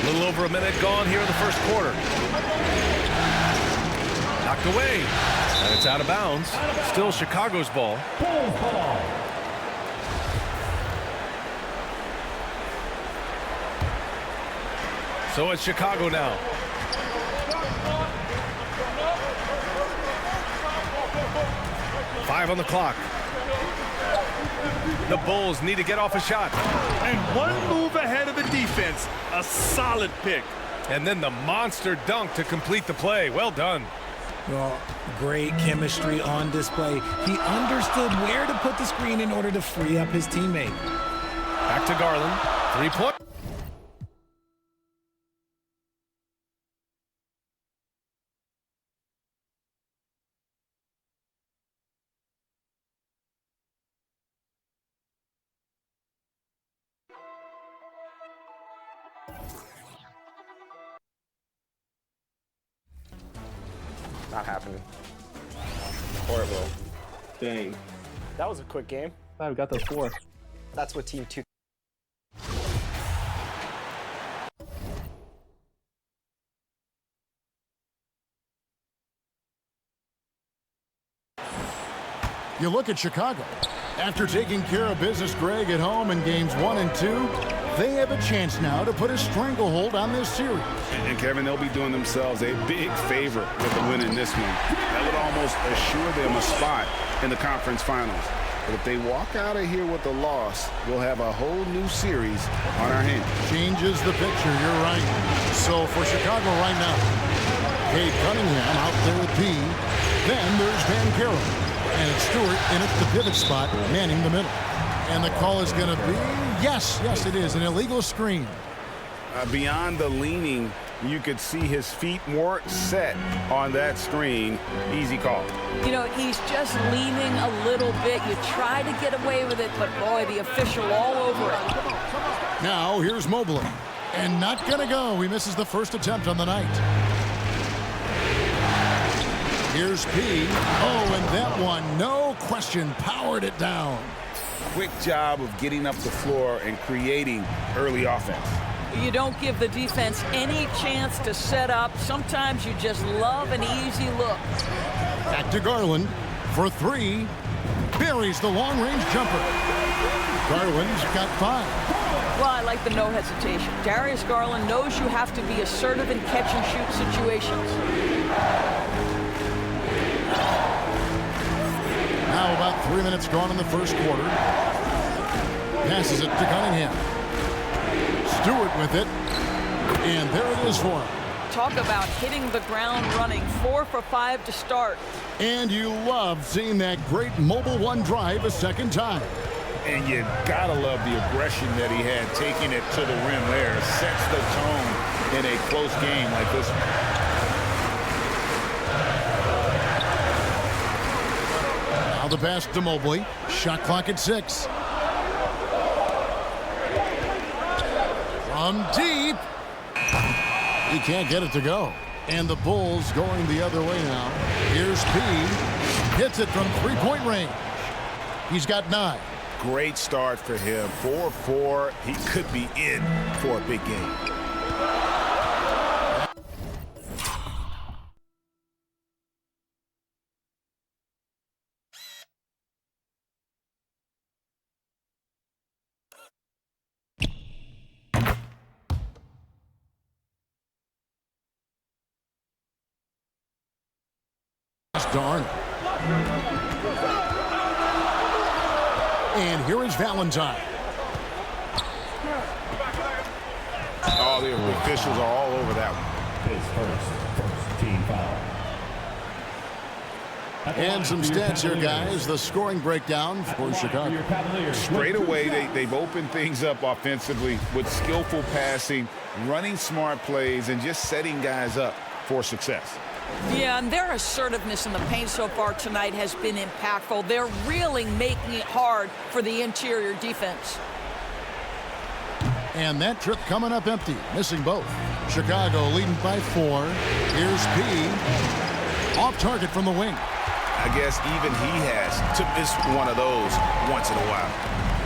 A little over a minute gone here in the first quarter. Knocked away. And it's out of bounds. Still Chicago's ball. Bulls ball. So it's Chicago now. Five on the clock. The Bulls need to get off a shot. And one move ahead of the defense. A solid pick. And then the monster dunk to complete the play. Well done. Well, great chemistry on display. He understood where to put the screen in order to free up his teammate. Back to Garland. 3-point. Not happening. Or it will. Dang. That was a quick game. I've got the 4. That's what Team 2. You look at Chicago. After taking care of business, Greg, at home in games 1 and 2, they have a chance now to put a stranglehold on this series. And Kevin, they'll be doing themselves a big favor with the win in this one. That would almost assure them a spot in the conference finals. But if they walk out of here with a loss, we'll have a whole new series on our hands. Changes the picture, you're right. So for Chicago right now, Cade Cunningham out there with P. Then there's Van Carroll. And it's Stewart in at the pivot spot, manning the middle. And the call is going to be, yes, it is, an illegal screen. Beyond the leaning, you could see his feet weren't set on that screen. Easy call. You know, he's just leaning a little bit. You try to get away with it, but boy, the official all over it. Now here's Mobley. And not going to go. He misses the first attempt on the night. Here's P. Oh, and that one, no question, powered it down. Quick job of getting up the floor and creating early offense. You don't give the defense any chance to set up. Sometimes you just love an easy look. Back to Garland for 3. Buries the long-range jumper. Garland's got 5. Well, I like the no hesitation. Darius Garland knows you have to be assertive in catch-and-shoot situations. Now about 3 minutes gone in the first quarter. Passes it to Cunningham. Stewart with it. And there it is for him. Talk about hitting the ground running. 4 for 5 to start. And you love seeing that great Mobile One drive a second time. And you gotta love the aggression that he had taking it to the rim there. Sets the tone in a close game like this one. The pass to Mobley. Shot clock at 6. From deep. He can't get it to go. And the Bulls going the other way now. Here's P. Hits it from 3-point range. He's got 9. Great start for him. 4-4. He could be in for a big game. Darn. And here is Valentine. Oh, the officials are all over that one. His first team foul. And some stats here, guys. The scoring breakdown for Chicago. Straight away, they've opened things up offensively with skillful passing, running smart plays, and just setting guys up for success. Yeah, and their assertiveness in the paint so far tonight has been impactful. They're really making it hard for the interior defense. And that trip coming up empty, missing both. Chicago leading by 4. Here's P. Off target from the wing. I guess even he has to miss one of those once in a while.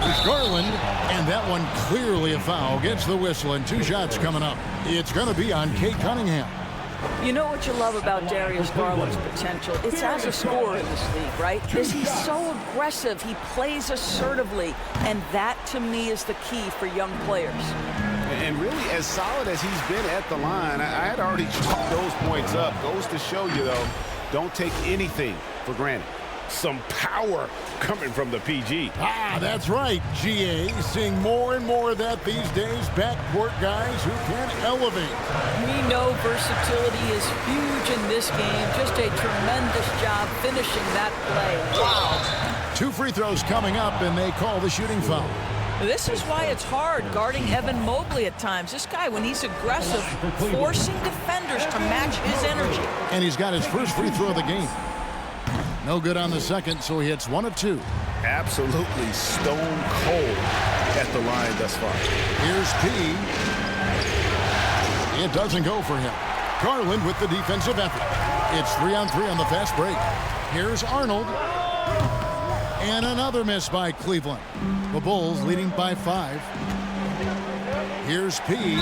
Here's Garland, and that one clearly a foul. Gets the whistle, and 2 shots coming up. It's going to be on Kate Cunningham. You know what you love about Darius Garland's potential? It's as a scorer in this league, right? Because he's so aggressive. He plays assertively, and that, to me, is the key for young players. And really, as solid as he's been at the line, I had already chalked those points up. Goes to show you, though, don't take anything for granted. Some power coming from the PG. Ah, that's right, GA. Seeing more and more of that these days. Backcourt guys who can elevate. We know versatility is huge in this game. Just a tremendous job finishing that play. Wow. 2 free throws coming up, and they call the shooting foul. This is why it's hard guarding Evan Mobley at times. This guy, when he's aggressive, forcing defenders to match his energy. And he's got his first free throw of the game. No good on the second, so he hits 1 of 2. Absolutely stone cold at the line thus far. Here's P. It doesn't go for him. Garland with the defensive effort. It's 3-on-3 on the fast break. Here's Arnold. And another miss by Cleveland. The Bulls leading by 5. Here's P.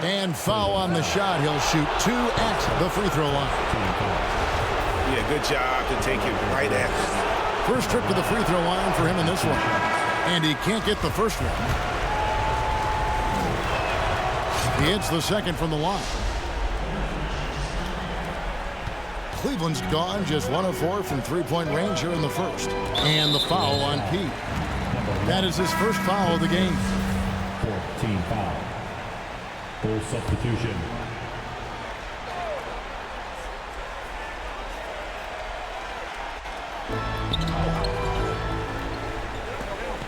And foul on the shot. He'll shoot 2 at the free throw line. Yeah, good job to take it right at it. First trip to the free throw line for him in this one. And he can't get the first one. He hits the second from the line. Cleveland's gone just 1 of 4 from three-point range here in the first. And the foul on P. That is his first foul of the game. 14 foul. Full substitution.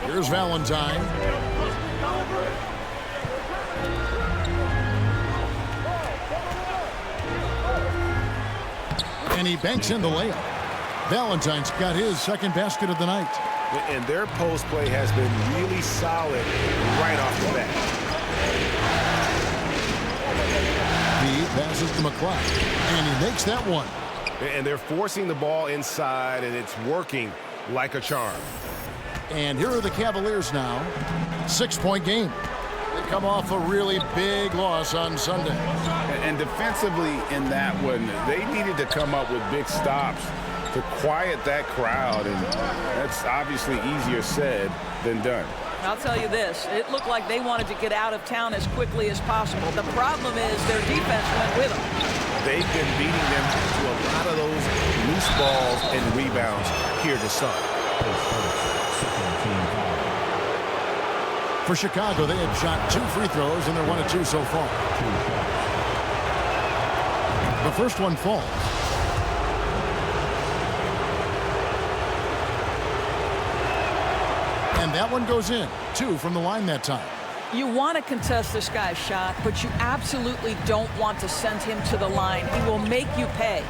Here's Valentine. And he banks in the layup. Valentine's got his second basket of the night. And their post play has been really solid right off the bat. He passes to McCloud, and he makes that one. And they're forcing the ball inside, and it's working like a charm. And here are the Cavaliers now. 6-point game. They come off a really big loss on Sunday. And defensively in that one, they needed to come up with big stops to quiet that crowd, and that's obviously easier said than done. I'll tell you this, it looked like they wanted to get out of town as quickly as possible. The problem is their defense went with them. They've been beating them to a lot of those loose balls and rebounds here to start. For Chicago, they have shot 2 free throws, and they're 1 of 2 so far. The first one falls. And that one goes in. 2 from the line that time. You want to contest this guy's shot, but you absolutely don't want to send him to the line. He will make you pay.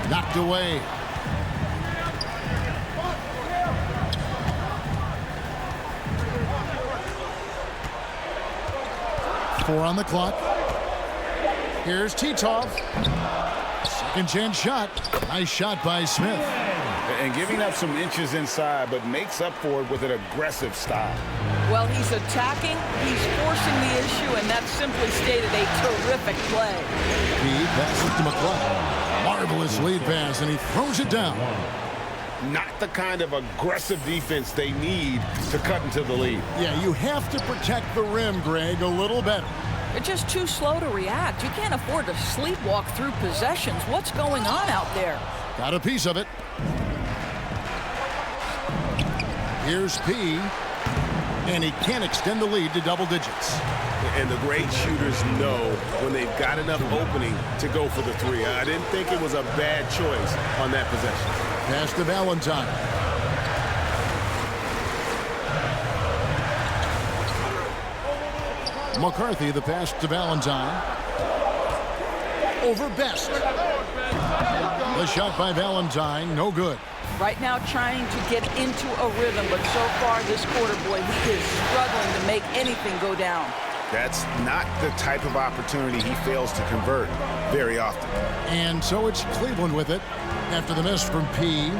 Knocked away. Four on the clock. Here's Titov. Second chance shot. Nice shot by Smith. And giving up some inches inside, but makes up for it with an aggressive style. Well, he's attacking, he's forcing the issue, and that's simply stated a terrific play. He passes to McCloud. Marvelous lead pass, and he throws it down. Not the kind of aggressive defense they need to cut into the lead. Yeah, you have to protect the rim, Greg, a little better. They're just too slow to react. You can't afford to sleepwalk through possessions. What's going on out there? Got a piece of it. Here's P. And he can't extend the lead to double digits. And the great shooters know when they've got enough opening to go for the three. I didn't think it was a bad choice on that possession. Pass to Valentine. McCarthy, the pass to Valentine. Over Best. The shot by Valentine, no good. Right now trying to get into a rhythm, but so far this quarter, boy, he is struggling to make anything go down. That's not the type of opportunity he fails to convert very often. And so it's Cleveland with it after the miss from P.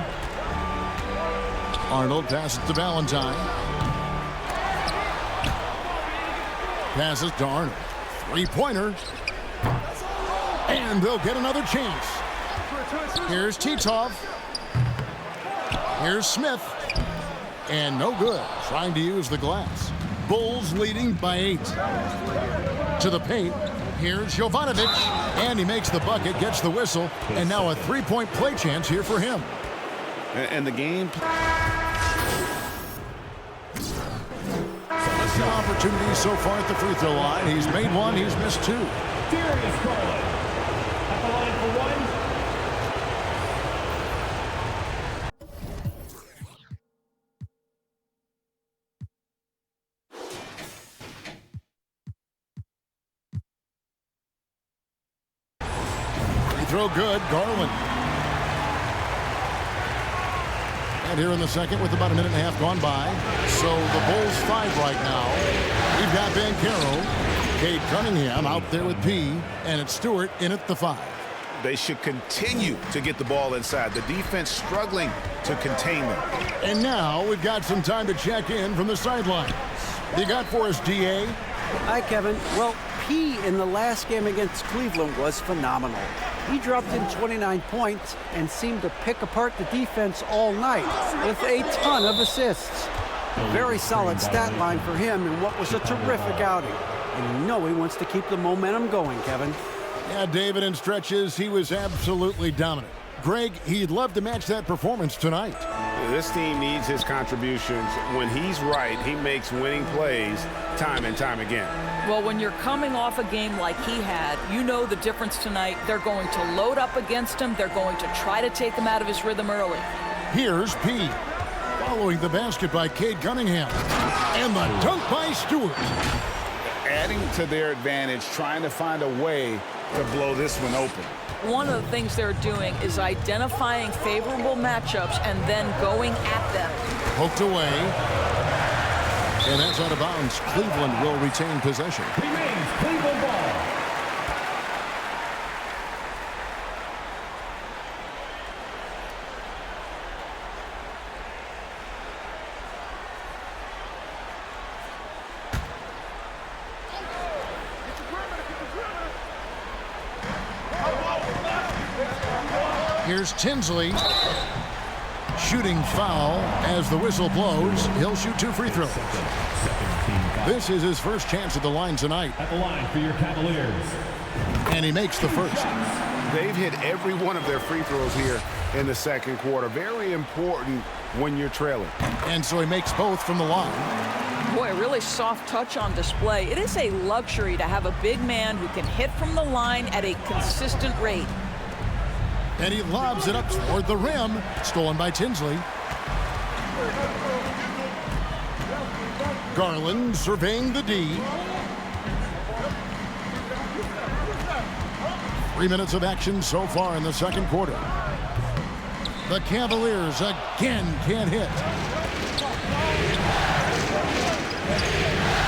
Arnold passes to Valentine. Passes to Arnold. Three-pointer. And they'll get another chance. Here's Titov. Here's Smith. And no good. Trying to use the glass. Bulls leading by 8. To the paint. Here's Jovanovic. And he makes the bucket, gets the whistle. And now a three-point play chance here for him. And the game... Opportunities so far at the free throw line. He's made one, he's missed 2. Darius Garland at the line for one. Free throw good, Garland. And here in the second with about a minute and a half gone by. So the Bulls 5 right now. We've got Banchero, Cade Cunningham out there with P, and it's Stewart in at the 5. They should continue to get the ball inside. The defense struggling to contain them. And now we've got some time to check in from the sidelines. You got for us, DA? Hi, Kevin. Well, P in the last game against Cleveland was phenomenal. He dropped in 29 points and seemed to pick apart the defense all night with a ton of assists. Very solid stat line for him in what was a terrific outing. And you know he wants to keep the momentum going, Kevin. Yeah, David, in stretches, he was absolutely dominant. Greg, he'd love to match that performance tonight. This team needs his contributions. When he's right, he makes winning plays time and time again. Well, when you're coming off a game like he had, you know the difference tonight. They're going to load up against him. They're going to try to take him out of his rhythm early. Here's P. Following the basket by Cade Cunningham. And the dunk by Stewart. Adding to their advantage, trying to find a way to blow this one open. One of the things they're doing is identifying favorable matchups and then going at them. Poked away. And that's out of bounds. Cleveland will retain possession. Remains Cleveland ball. Here's Tinsley. Shooting foul as the whistle blows. He'll shoot 2 free throws. This is his first chance at the line tonight. At the line for your Cavaliers. And he makes the first. They've hit every one of their free throws here in the second quarter. Very important when you're trailing. And so he makes both from the line. Boy, a really soft touch on display. It is a luxury to have a big man who can hit from the line at a consistent rate. And he lobs it up toward the rim. Stolen by Tinsley. Garland surveying the D. 3 minutes of action so far in the second quarter. The Cavaliers again can't hit.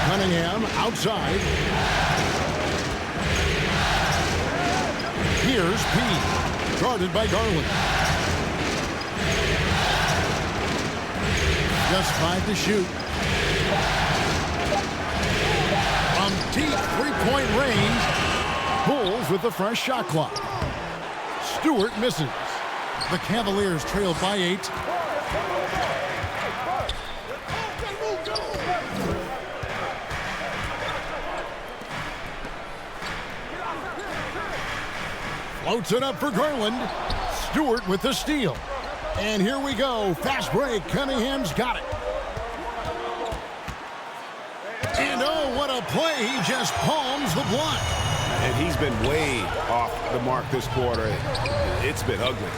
Cunningham outside. Here's P. Guarded by Garland. Just 5 to shoot. From deep three-point range, Bulls with the fresh shot clock. Stewart misses. The Cavaliers trail by 8. Floats it up for Garland. Stewart with the steal. And here we go. Fast break. Cunningham's got it. And oh, what a play. He just palms the block. And he's been way off the mark this quarter. It's been ugly.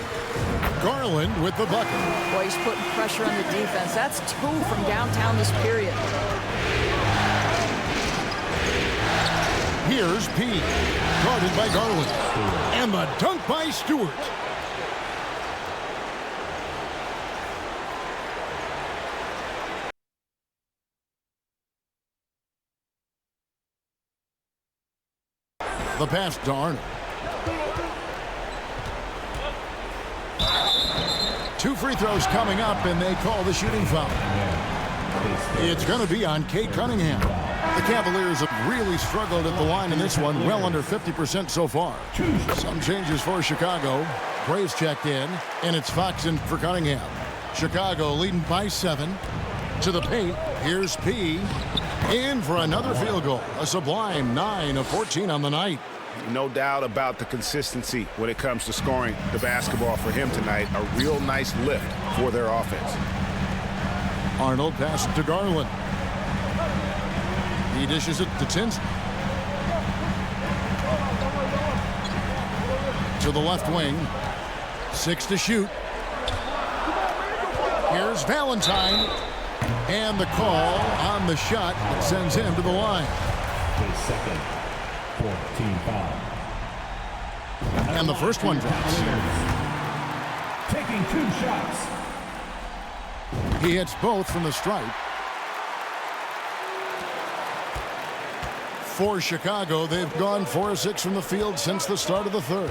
Garland with the bucket. Boy, he's putting pressure on the defense. That's 2 from downtown this period. Here's P. Guarded by Garland. And the dunk by Stewart. The pass to Arnold. 2 free throws coming up, and they call the shooting foul. It's going to be on Kate Cunningham. The Cavaliers have really struggled at the line in this one, well under 50% so far. Some changes for Chicago. Bray's checked in, and it's Fox in for Cunningham. Chicago leading by 7. To the paint, here's P. In for another field goal. A sublime 9 of 14 on the night. No doubt about the consistency when it comes to scoring the basketball for him tonight. A real nice lift for their offense. Arnold passes to Garland. He dishes it to Tinsley. To the left wing. 6 to shoot. Here's Valentine. And the call on the shot that sends him to the line. His second 14 foul. And the first one drops. Taking 2 shots. He hits both from the stripe. For Chicago, they've gone 4 of 6 from the field since the start of the third.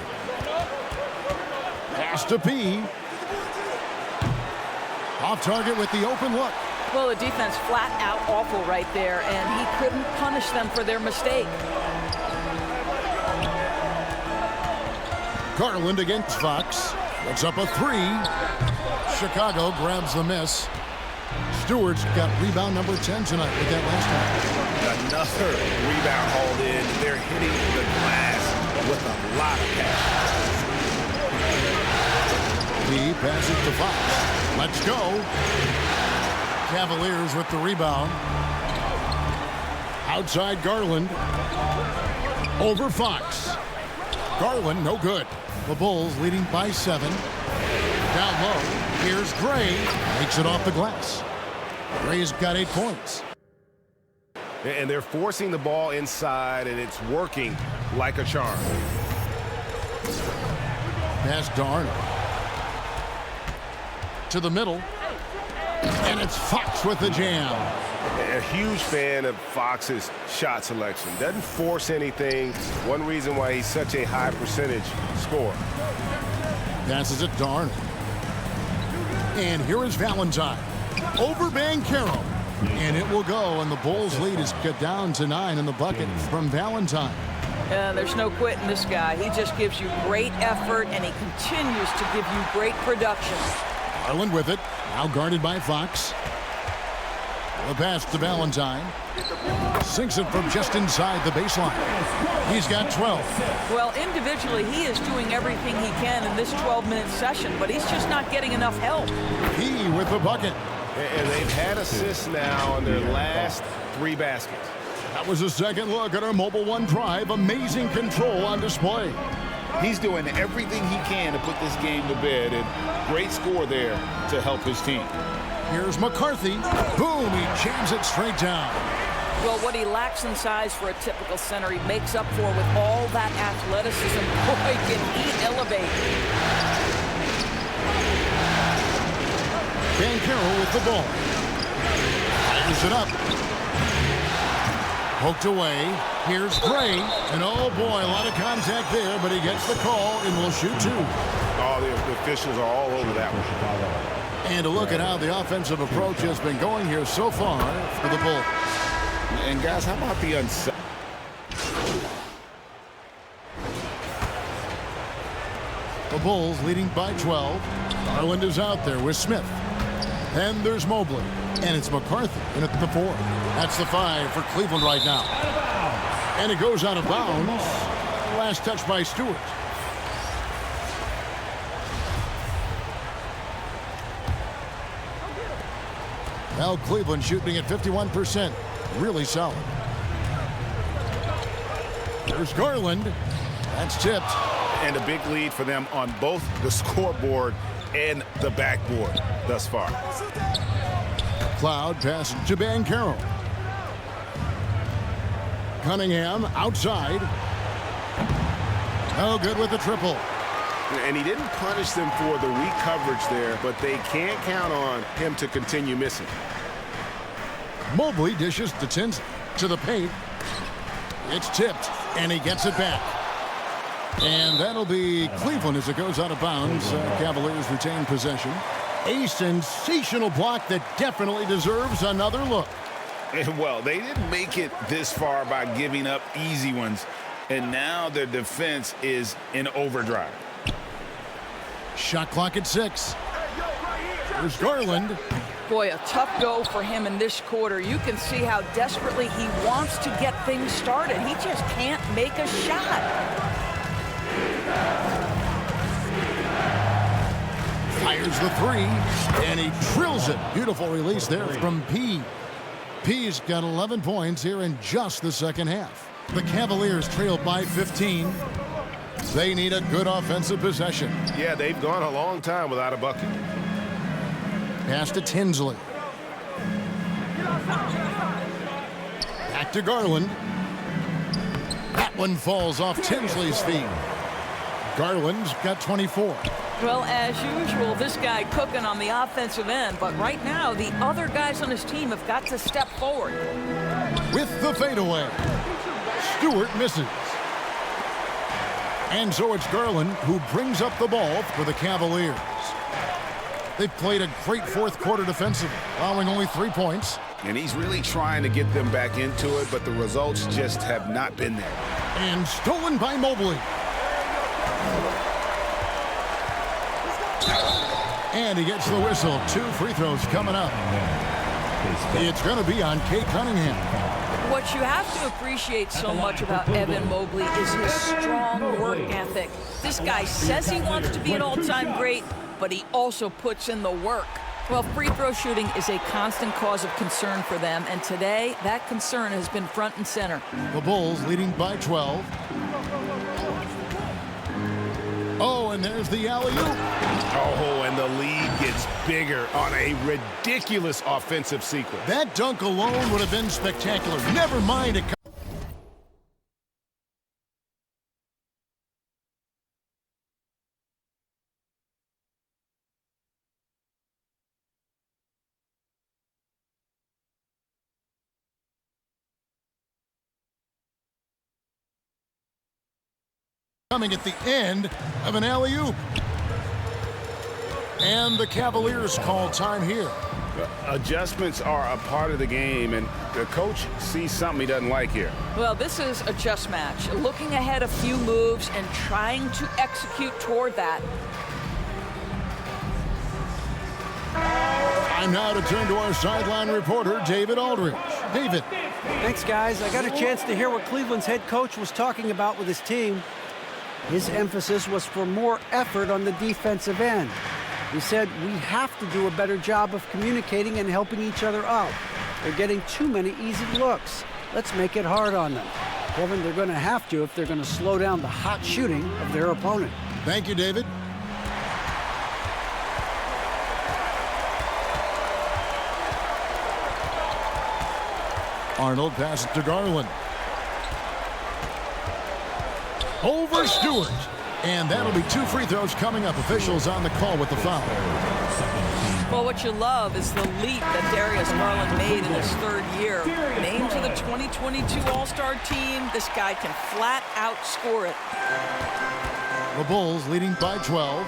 Pass to P. Off target with the open look. Well, the defense flat out awful right there, and he couldn't punish them for their mistake. Garland against Fox. Puts up a 3. Chicago grabs the miss. Stewart's got rebound number 10 tonight with that last time. Another rebound hauled in. They're hitting the glass with a lot of passion. He passes to Fox. Let's go. Cavaliers with the rebound. Outside Garland. Over Fox. Garland, no good. The Bulls leading by 7. Down low. Here's Gray. Makes it off the glass. Gray's got 8 points. And they're forcing the ball inside, and it's working like a charm. Pass to Arnold. To the middle. And it's Fox with the jam. A huge fan of Fox's shot selection. Doesn't force anything. One reason why he's such a high percentage scorer. Passes it to Arnold. And here is Valentine. Over Banchero. And it will go, and the Bulls' lead is cut down to 9 in the bucket from Valentine. There's no quitting this guy. He just gives you great effort, and he continues to give you great production. Garland with it. Now guarded by Fox. The pass to Valentine. Sinks it from just inside the baseline. He's got 12. Well, individually, he is doing everything he can in this 12-minute session, but he's just not getting enough help. He with the bucket. And they've had assists now on their last 3 baskets. That was a second look at our Mobile One drive. Amazing control on display. He's doing everything he can to put this game to bed, and great score there to help his team. Here's McCarthy. Boom, he jams it straight down. Well, what he lacks in size for a typical center, he makes up for with all that athleticism. Boy, can he elevate. Banchero with the ball. Tightens it up. Poked away. Here's Gray. And oh boy, a lot of contact there, but he gets the call and will shoot 2. Oh, the officials are all over that one. And a look at how the offensive approach has been going here so far for the Bulls. And guys, how about the unset? The Bulls leading by 12. Garland is out there with Smith. Then there's Mobley. And it's McCarthy in at the 4. That's the 5 for Cleveland right now. And it goes out of bounds. Last touch by Stewart. Well, Cleveland shooting at 51%. Really solid. There's Garland. That's tipped. And a big lead for them on both the scoreboard and the backboard thus far. Cloud past Jaban Carroll. Cunningham outside. No good with the triple. And he didn't punish them for the weak coverage there, but they can't count on him to continue missing. Mobley dishes to Tinsley to the paint. It's tipped, and he gets it back. And that'll be Cleveland as it goes out of bounds. Cavaliers retain possession. A sensational block that definitely deserves another look. And well, they didn't make it this far by giving up easy ones, and now their defense is in overdrive. Shot clock at 6. There's Garland. Boy, a tough go for him in this quarter. You can see how desperately he wants to get things started. He just can't make a shot. Fires the 3, and he drills it. Beautiful release there from P. P's got 11 points here in just the second half. The Cavaliers trail by 15. They need a good offensive possession. Yeah, they've gone a long time without a bucket. Pass to Tinsley. Back to Garland. That one falls off Tinsley's feet. Garland's got 24. Well, as usual, this guy cooking on the offensive end, but right now the other guys on his team have got to step forward. With the fadeaway, Stewart misses. And so it's Garland who brings up the ball for the Cavaliers. They've played a great fourth quarter defensively, allowing only 3 points. And he's really trying to get them back into it, but the results just have not been there. And stolen by Mobley. And he gets the whistle. 2 free throws coming up. It's going to be on Kate Cunningham. What you have to appreciate so much about Evan Mobley is his strong work ethic. This guy says he wants to be an all-time great, but he also puts in the work. Well, free throw shooting is a constant cause of concern for them, and today that concern has been front and center. The Bulls leading by 12. Oh, and there's the alley-oop. Oh, and the lead gets bigger on a ridiculous offensive sequence. That dunk alone would have been spectacular. Never mind it. Coming at the end of an alley-oop. And the Cavaliers call time here. Adjustments are a part of the game, and the coach sees something he doesn't like here. Well, this is a chess match. Looking ahead a few moves and trying to execute toward that. Time now to turn to our sideline reporter, David Aldridge. David. Thanks, guys. I got a chance to hear what Cleveland's head coach was talking about with his team. His emphasis was for more effort on the defensive end. He said, we have to do a better job of communicating and helping each other out. They're getting too many easy looks. Let's make it hard on them. Kevin, they're going to have to if they're going to slow down the hot shooting of their opponent. Thank you, David. Arnold passes to Garland. Over Stewart. And that'll be 2 free throws coming up. Officials on the call with the foul. Well, what you love is the leap that Darius Garland made in his 3rd year. Named to the 2022 All-Star team, this guy can flat out score it. The Bulls leading by 12.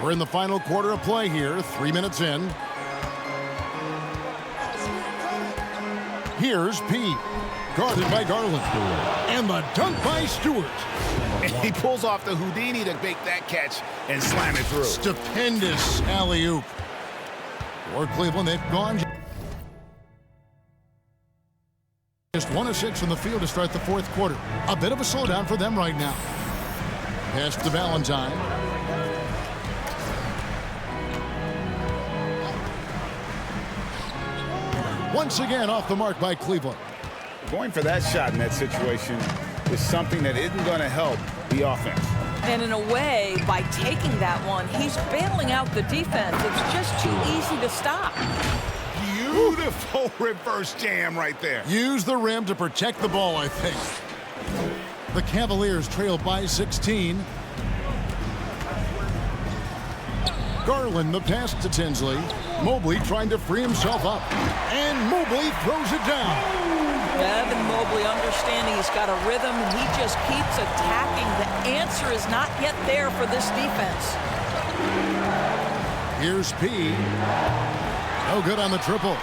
We're in the final quarter of play here, 3 minutes in. Here's P. Guarded by Garland. And the dunk by Stewart. And he pulls off the Houdini to make that catch and slam it through. Stupendous alley-oop. For Cleveland, they've gone just 1 of 6 from the field to start the 4th quarter. A bit of a slowdown for them right now. Pass to Valentine. Once again off the mark by Cleveland. Going for that shot in that situation is something that isn't going to help the offense. And in a way, by taking that one, he's bailing out the defense. It's just too easy to stop. Beautiful reverse jam right there. Use the rim to protect the ball, I think. The Cavaliers trail by 16. Garland the pass to Tinsley. Mobley trying to free himself up. And Mobley throws it down. Evan Mobley understanding he's got a rhythm and he just keeps attacking. The answer is not yet there for this defense. Here's P. No good on the triple.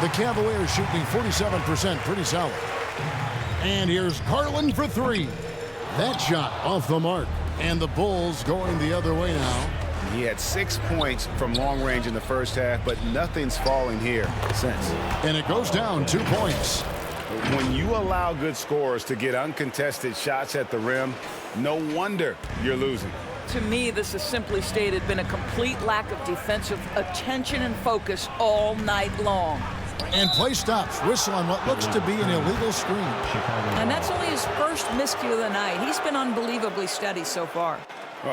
The Cavaliers shooting 47%, pretty solid. And here's Garland for three. That shot off the mark. And the Bulls going the other way now. He had 6 points from long range in the first half, but nothing's falling here since. And it goes down 2 points. When you allow good scorers to get uncontested shots at the rim, no wonder you're losing. To me, this has simply stated been a complete lack of defensive attention and focus all night long. And play stops. Whistle on what looks to be an illegal screen. And that's only his first miscue of the night. He's been unbelievably steady so far.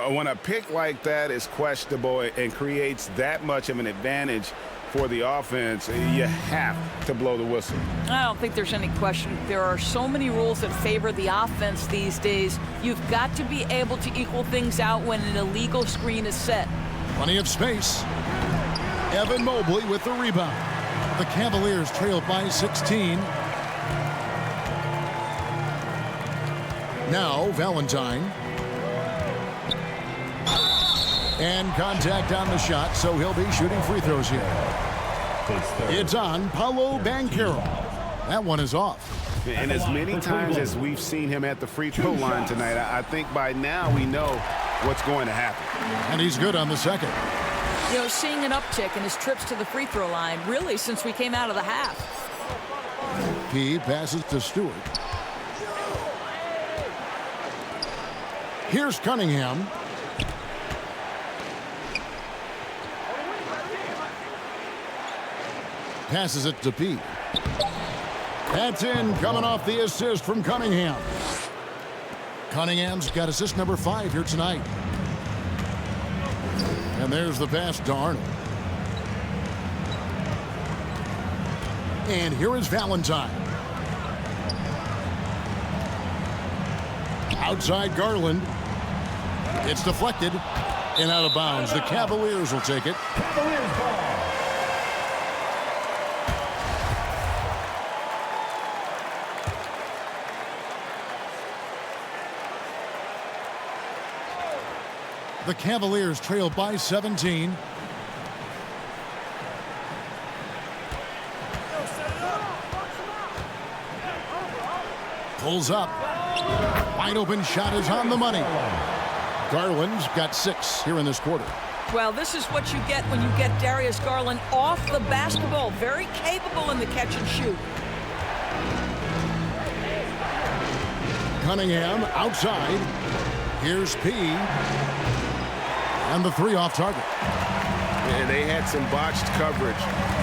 When a pick like that is questionable and creates that much of an advantage for the offense, you have to blow the whistle. I don't think there's any question. There are so many rules that favor the offense these days. You've got to be able to equal things out when an illegal screen is set. Plenty of space. Evan Mobley with the rebound. The Cavaliers trail by 16. Now Valentine. And contact on the shot, so he'll be shooting free throws here. It's on Paolo Banchero. That one is off. And as many times as we've seen him at the free throw line tonight, I think by now we know what's going to happen. And he's good on the second. You know, seeing an uptick in his trips to the free throw line, really, since we came out of the half. P passes to Stewart. Here's Cunningham. Passes it to P. That's in, coming off the assist from Cunningham. Cunningham's got assist number 5 here tonight. And there's the pass to Arnold. And here is Valentine. Outside Garland. It's deflected and out of bounds. The Cavaliers will take it. Cavaliers ball. The Cavaliers trail by 17. Pulls up. Wide open shot is on the money. Garland's got 6 here in this quarter. Well, this is what you get when you get Darius Garland off the basketball. Very capable in the catch and shoot. Cunningham outside. Here's P. And the 3 off target. And they had some botched coverage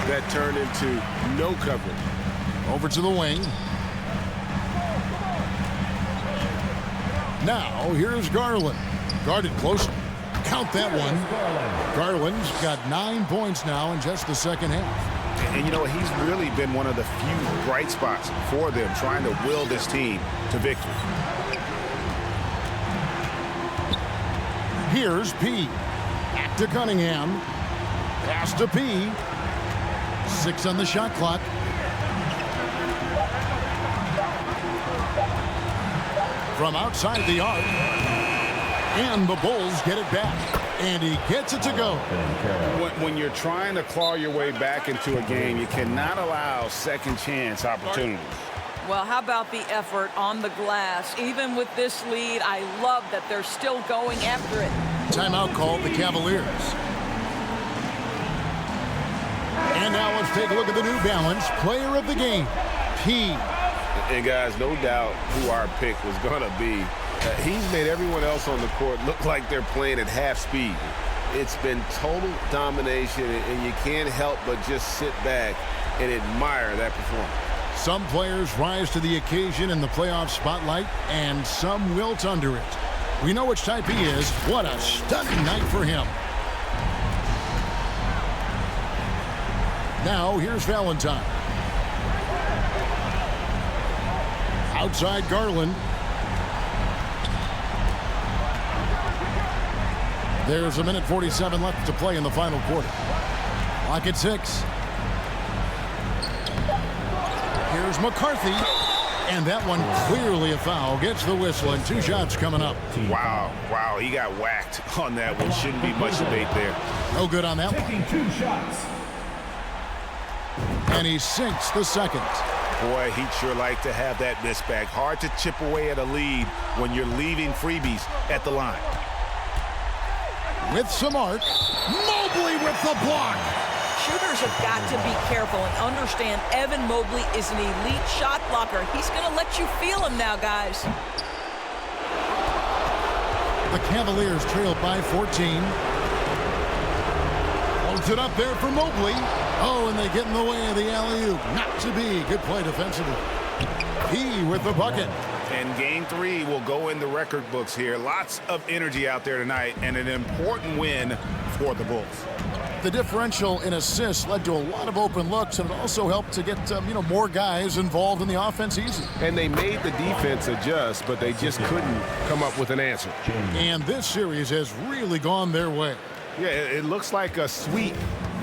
that turned into no coverage. Over to the wing. Now here's Garland. Guarded closely. Count that one. Garland's got 9 points now in just the second half. And you know, he's really been one of the few bright spots for them, trying to will this team to victory. Here's P. Back to Cunningham. Pass to P. 6 on the shot clock. From outside the arc. And the Bulls get it back. And he gets it to go. When you're trying to claw your way back into a game, you cannot allow second chance opportunities. Well, how about the effort on the glass? Even with this lead, I love that they're still going after it. Timeout called the Cavaliers. And now let's take a look at the New Balance player of the game, P. And guys, no doubt who our pick was going to be. He's made everyone else on the court look like they're playing at half speed. It's been total domination, and you can't help but just sit back and admire that performance. Some players rise to the occasion in the playoff spotlight, and some wilt under it. We know which type he is. What a stunning night for him. Now, here's Valentine. Outside Garland. There's 1:47 left to play in the final quarter. Clock at 6. Here's McCarthy. And that one clearly a foul. Gets the whistle, and 2 shots coming up. Wow, he got whacked on that one. Shouldn't be much debate there. No good on that one. Taking 2 shots. And he sinks the second. Boy, he'd sure like to have that miss back. Hard to chip away at a lead when you're leaving freebies at the line. With some arc, Mobley with the block. Shooters have got to be careful and understand Evan Mobley is an elite shot blocker. He's going to let you feel him now, guys. The Cavaliers trailed by 14. Holds it up there for Mobley. Oh, and they get in the way of the alley-oop. Not to be. Good play defensively. He with the bucket. And game 3 will go in the record books here. Lots of energy out there tonight, and an important win for the Bulls. The differential in assists led to a lot of open looks, and it also helped to get more guys involved in the offense easy. And they made the defense adjust, but they just couldn't come up with an answer. And this series has really gone their way. Yeah, it looks like a sweep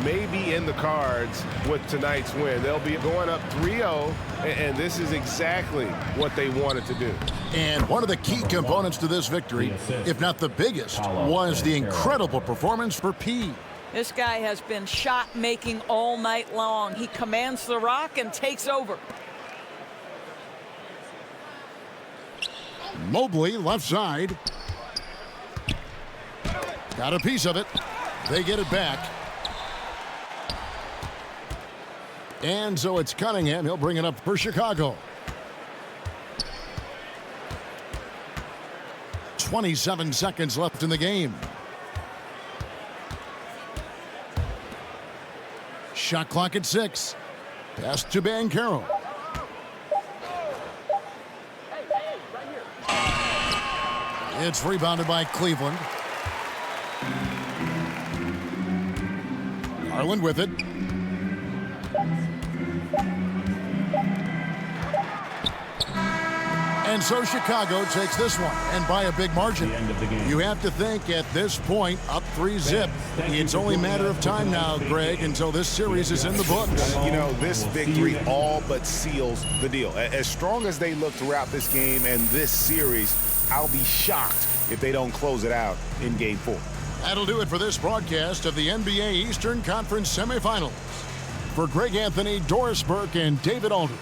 may be in the cards with tonight's win. They'll be going up 3-0, and this is exactly what they wanted to do. And one of the key components to this victory, if not the biggest, was the incredible performance for P. This guy has been shot-making all night long. He commands the rock and takes over. Mobley, left side. Got a piece of it. They get it back. And so it's Cunningham. He'll bring it up for Chicago. 27 seconds left in the game. Shot clock at 6. Pass to Banchero. It's rebounded by Cleveland. Garland with it. And so Chicago takes this one, and by a big margin. You have to think at this point, up 3-zip. It's only a matter of time now, Greg, until this series is in the books. You know, this victory all but seals the deal. As strong as they look throughout this game and this series, I'll be shocked if they don't close it out in Game 4. That'll do it for this broadcast of the NBA Eastern Conference semifinals. For Greg Anthony, Doris Burke, and David Aldridge,